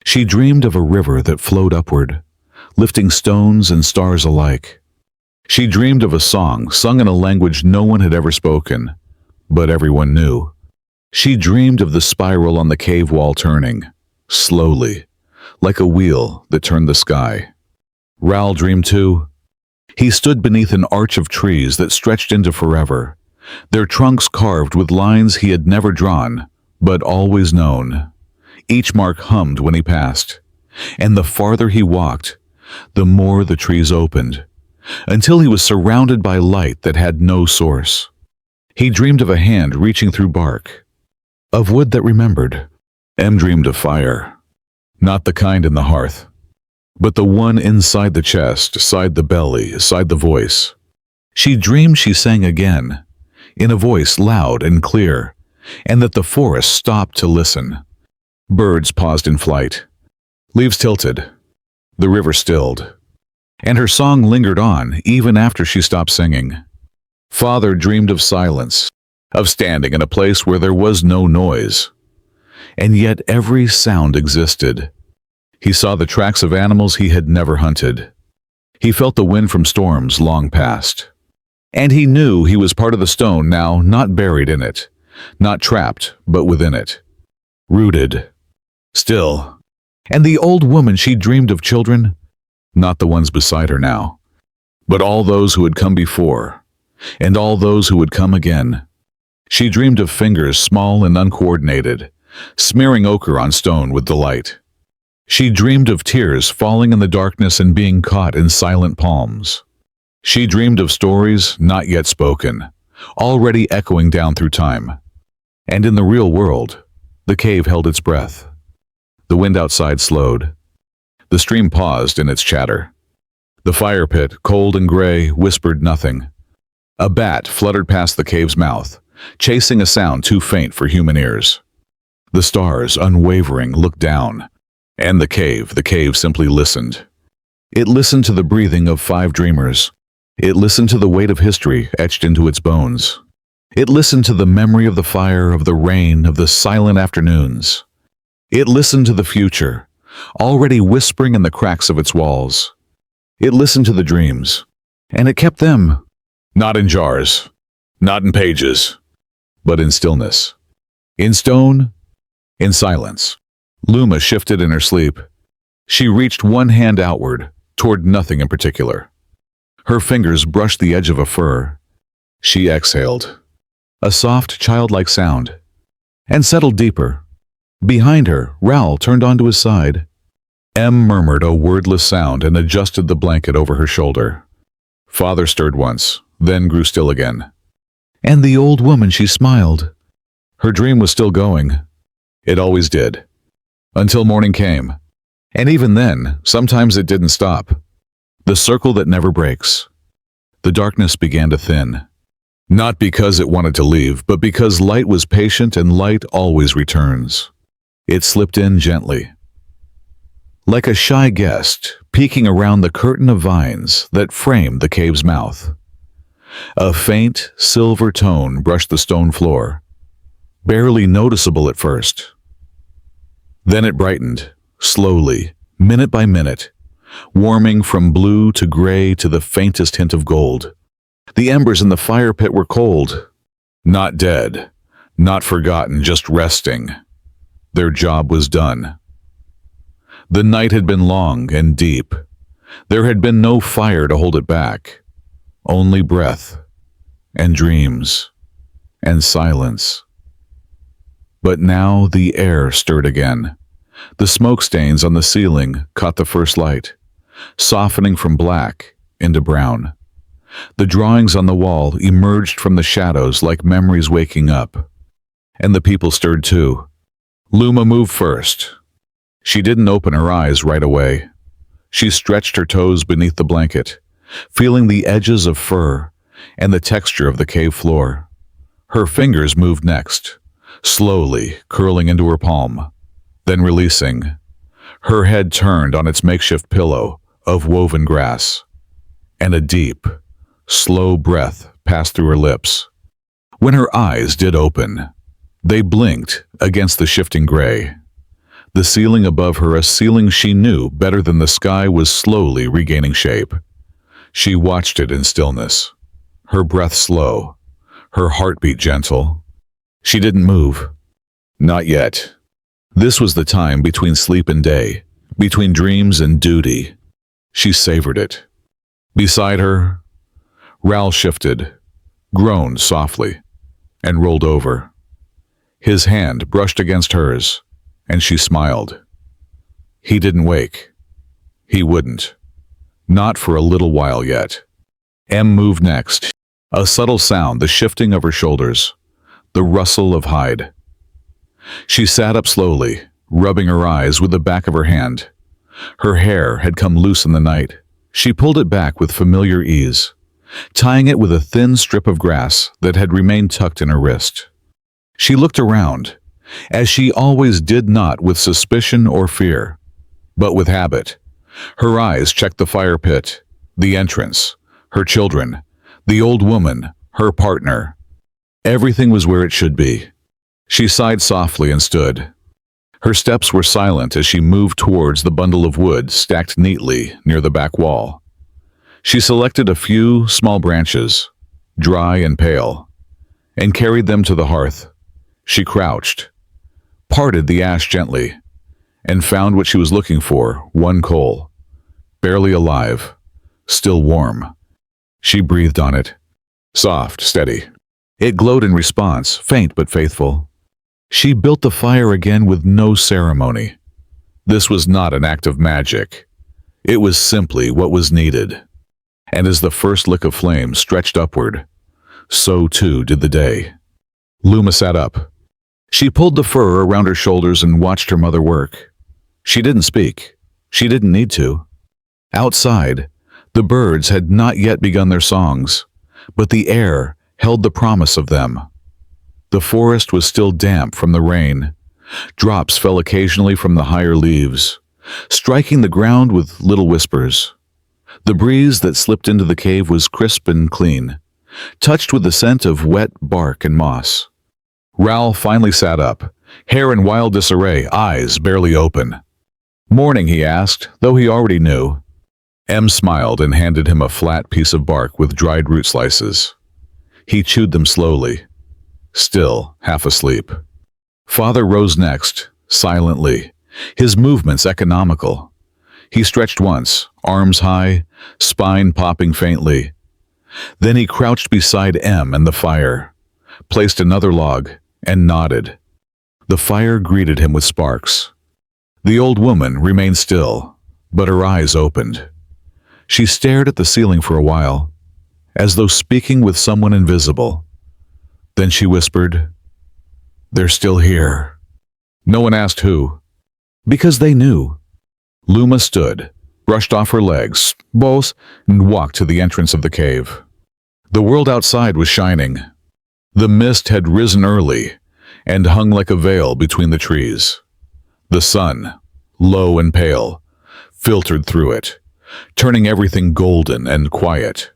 She dreamed of a river that flowed upward, lifting stones and stars alike. She dreamed of a song sung in a language no one had ever spoken, but everyone knew. She dreamed of the spiral on the cave wall turning, slowly, like a wheel that turned the sky. Ral dreamed too. He stood beneath an arch of trees that stretched into forever, their trunks carved with lines he had never drawn, but always known. Each mark hummed when he passed, and the farther he walked, the more the trees opened, until he was surrounded by light that had no source. He dreamed of a hand reaching through bark, of wood that remembered. Em dreamed of fire, not the kind in the hearth, but the one inside the chest, inside the belly, inside the voice. She dreamed she sang again, in a voice loud and clear, and that the forest stopped to listen. Birds paused in flight. Leaves tilted. The river stilled. And her song lingered on even after she stopped singing. Father dreamed of silence, of standing in a place where there was no noise. And yet every sound existed. He saw the tracks of animals he had never hunted. He felt the wind from storms long past. And he knew he was part of the stone now, not buried in it, not trapped, but within it. Rooted. Still. And the old woman, she dreamed of children, not the ones beside her now, but all those who had come before, and all those who would come again. She dreamed of fingers small and uncoordinated, smearing ochre on stone with delight. She dreamed of tears falling in the darkness and being caught in silent palms. She dreamed of stories not yet spoken, already echoing down through time. And in the real world, the cave held its breath. The wind outside slowed. The stream paused in its chatter. The fire pit, cold and gray, whispered nothing. A bat fluttered past the cave's mouth, chasing a sound too faint for human ears. The stars, unwavering, looked down, and the cave simply listened. It listened to the breathing of 5 dreamers. It listened to the weight of history etched into its bones. It listened to the memory of the fire, of the rain, of the silent afternoons. It listened to the future, already whispering in the cracks of its walls. It listened to the dreams, and it kept them, not in jars, not in pages, but in stillness. In stone, in silence. Luma shifted in her sleep. She reached one hand outward, toward nothing in particular. Her fingers brushed the edge of a fur. She exhaled, a soft, childlike sound, and settled deeper. Behind her, Raoul turned onto his side. Em murmured a wordless sound and adjusted the blanket over her shoulder. Father stirred once, then grew still again. And the old woman, she smiled. Her dream was still going. It always did. Until morning came. And even then, sometimes it didn't stop. The circle that never breaks. The darkness began to thin. Not because it wanted to leave, but because light was patient and light always returns. It slipped in gently, like a shy guest peeking around the curtain of vines that framed the cave's mouth. A faint, silver tone brushed the stone floor, barely noticeable at first. Then it brightened, slowly, minute by minute, warming from blue to gray to the faintest hint of gold. The embers in the fire pit were cold, not dead, not forgotten, just resting. Their job was done. The night had been long and deep. There had been no fire to hold it back, only breath and dreams and silence. But now the air stirred again. The smoke stains on the ceiling caught the first light, softening from black into brown. The drawings on the wall emerged from the shadows like memories waking up. And the people stirred too. Luma moved first. She didn't open her eyes right away. She stretched her toes beneath the blanket, feeling the edges of fur and the texture of the cave floor. Her fingers moved next, slowly curling into her palm, then releasing. Her head turned on its makeshift pillow of woven grass, and a deep, slow breath passed through her lips. When her eyes did open, they blinked against the shifting gray. The ceiling above her, a ceiling she knew better than the sky, was slowly regaining shape. She watched it in stillness, her breath slow, her heartbeat gentle. She didn't move. Not yet. This was the time between sleep and day, between dreams and duty. She savored it. Beside her, Raoul shifted, groaned softly, and rolled over. His hand brushed against hers, and she smiled. He didn't wake. He wouldn't. Not for a little while yet. Em moved next. A subtle sound, the shifting of her shoulders, the rustle of hide. She sat up slowly, rubbing her eyes with the back of her hand. Her hair had come loose in the night. She pulled it back with familiar ease, tying it with a thin strip of grass that had remained tucked in her wrist. She looked around, as she always did, not with suspicion or fear, but with habit. Her eyes checked the fire pit, the entrance, her children, the old woman, her partner. Everything was where it should be. She sighed softly and stood. Her steps were silent as she moved towards the bundle of wood stacked neatly near the back wall. She selected a few small branches, dry and pale, and carried them to the hearth. She crouched, parted the ash gently, and found what she was looking for, one coal, barely alive, still warm. She breathed on it, soft, steady. It glowed in response, faint but faithful. She built the fire again with no ceremony. This was not an act of magic. It was simply what was needed. And as the first lick of flame stretched upward, so too did the day. Luma sat up. She pulled the fur around her shoulders and watched her mother work. She didn't speak. She didn't need to. Outside, the birds had not yet begun their songs, but the air held the promise of them. The forest was still damp from the rain. Drops fell occasionally from the higher leaves, striking the ground with little whispers. The breeze that slipped into the cave was crisp and clean, touched with the scent of wet bark and moss. Raoul finally sat up, hair in wild disarray, eyes barely open. "Morning," he asked, though he already knew. Em smiled and handed him a flat piece of bark with dried root slices. He chewed them slowly, still half asleep. Father rose next, silently, his movements economical. He stretched once, arms high, spine popping faintly. Then he crouched beside M and the fire, placed another log, and nodded. The fire greeted him with sparks. The old woman remained still, but her eyes opened. She stared at the ceiling for a while, as though speaking with someone invisible. Then she whispered, "They're still here." No one asked who, because they knew. Luma stood, brushed off her legs, both, and walked to the entrance of the cave. The world outside was shining. The mist had risen early and hung like a veil between the trees. The sun, low and pale, filtered through it, turning everything golden and quiet.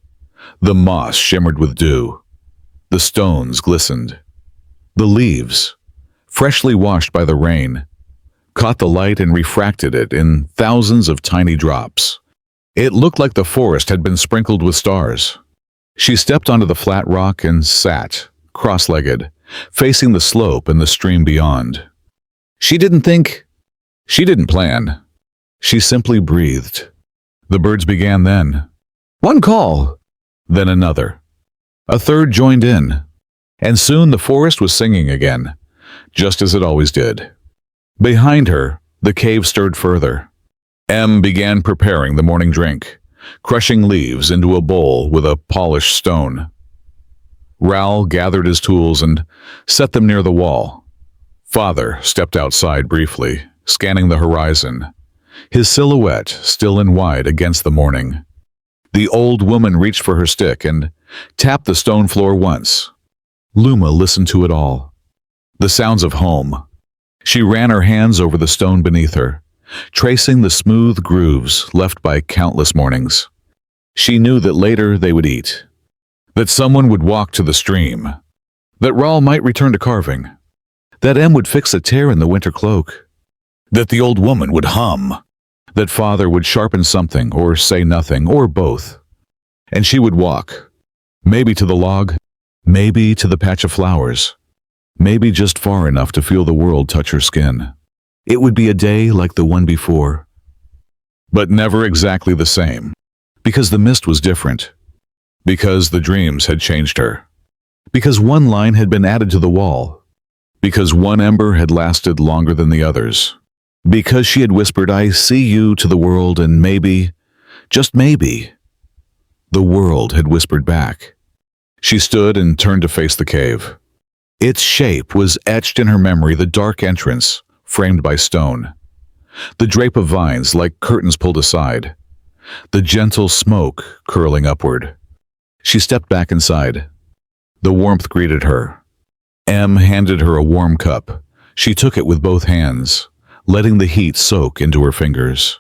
The moss shimmered with dew. The stones glistened. The leaves, freshly washed by the rain, caught the light and refracted it in thousands of tiny drops. It looked like the forest had been sprinkled with stars. She stepped onto the flat rock and sat, cross-legged, facing the slope and the stream beyond. She didn't think. She didn't plan. She simply breathed. The birds began then. One call, then another. A third joined in, and soon the forest was singing again, just as it always did. Behind her, the cave stirred further. M began preparing the morning drink, crushing leaves into a bowl with a polished stone. Ral gathered his tools and set them near the wall. Father stepped outside briefly, scanning the horizon, his silhouette still and wide against the morning. The old woman reached for her stick and tapped the stone floor once. Luma listened to it all. The sounds of home. She ran her hands over the stone beneath her, tracing the smooth grooves left by countless mornings. She knew that later they would eat, that someone would walk to the stream, that Raul might return to carving, that M would fix a tear in the winter cloak, that the old woman would hum, that Father would sharpen something or say nothing, or both. And she would walk, maybe to the log, maybe to the patch of flowers, maybe just far enough to feel the world touch her skin. It would be a day like the one before, but never exactly the same, because the mist was different, because the dreams had changed her, because one line had been added to the wall, because one ember had lasted longer than the others, because she had whispered, "I see you," to the world, and maybe, just maybe, the world had whispered back. She stood and turned to face the cave. Its shape was etched in her memory, the dark entrance, framed by stone. The drape of vines like curtains pulled aside. The gentle smoke curling upward. She stepped back inside. The warmth greeted her. M handed her a warm cup. She took it with both hands, letting the heat soak into her fingers.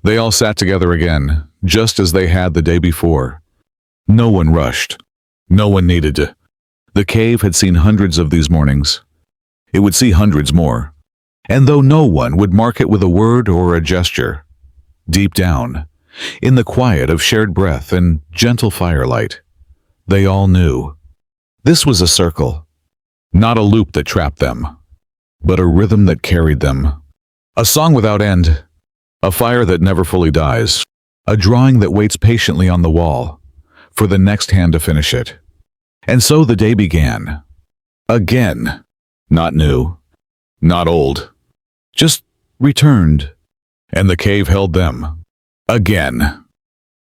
They all sat together again, just as they had the day before. No one rushed. No one needed to. The cave had seen hundreds of these mornings. It would see hundreds more. And though no one would mark it with a word or a gesture, deep down, in the quiet of shared breath and gentle firelight, they all knew. This was a circle, not a loop that trapped them, but a rhythm that carried them. A song without end, a fire that never fully dies, a drawing that waits patiently on the wall for the next hand to finish it. And so the day began. Again. Not new. Not old. Just returned. And the cave held them. Again.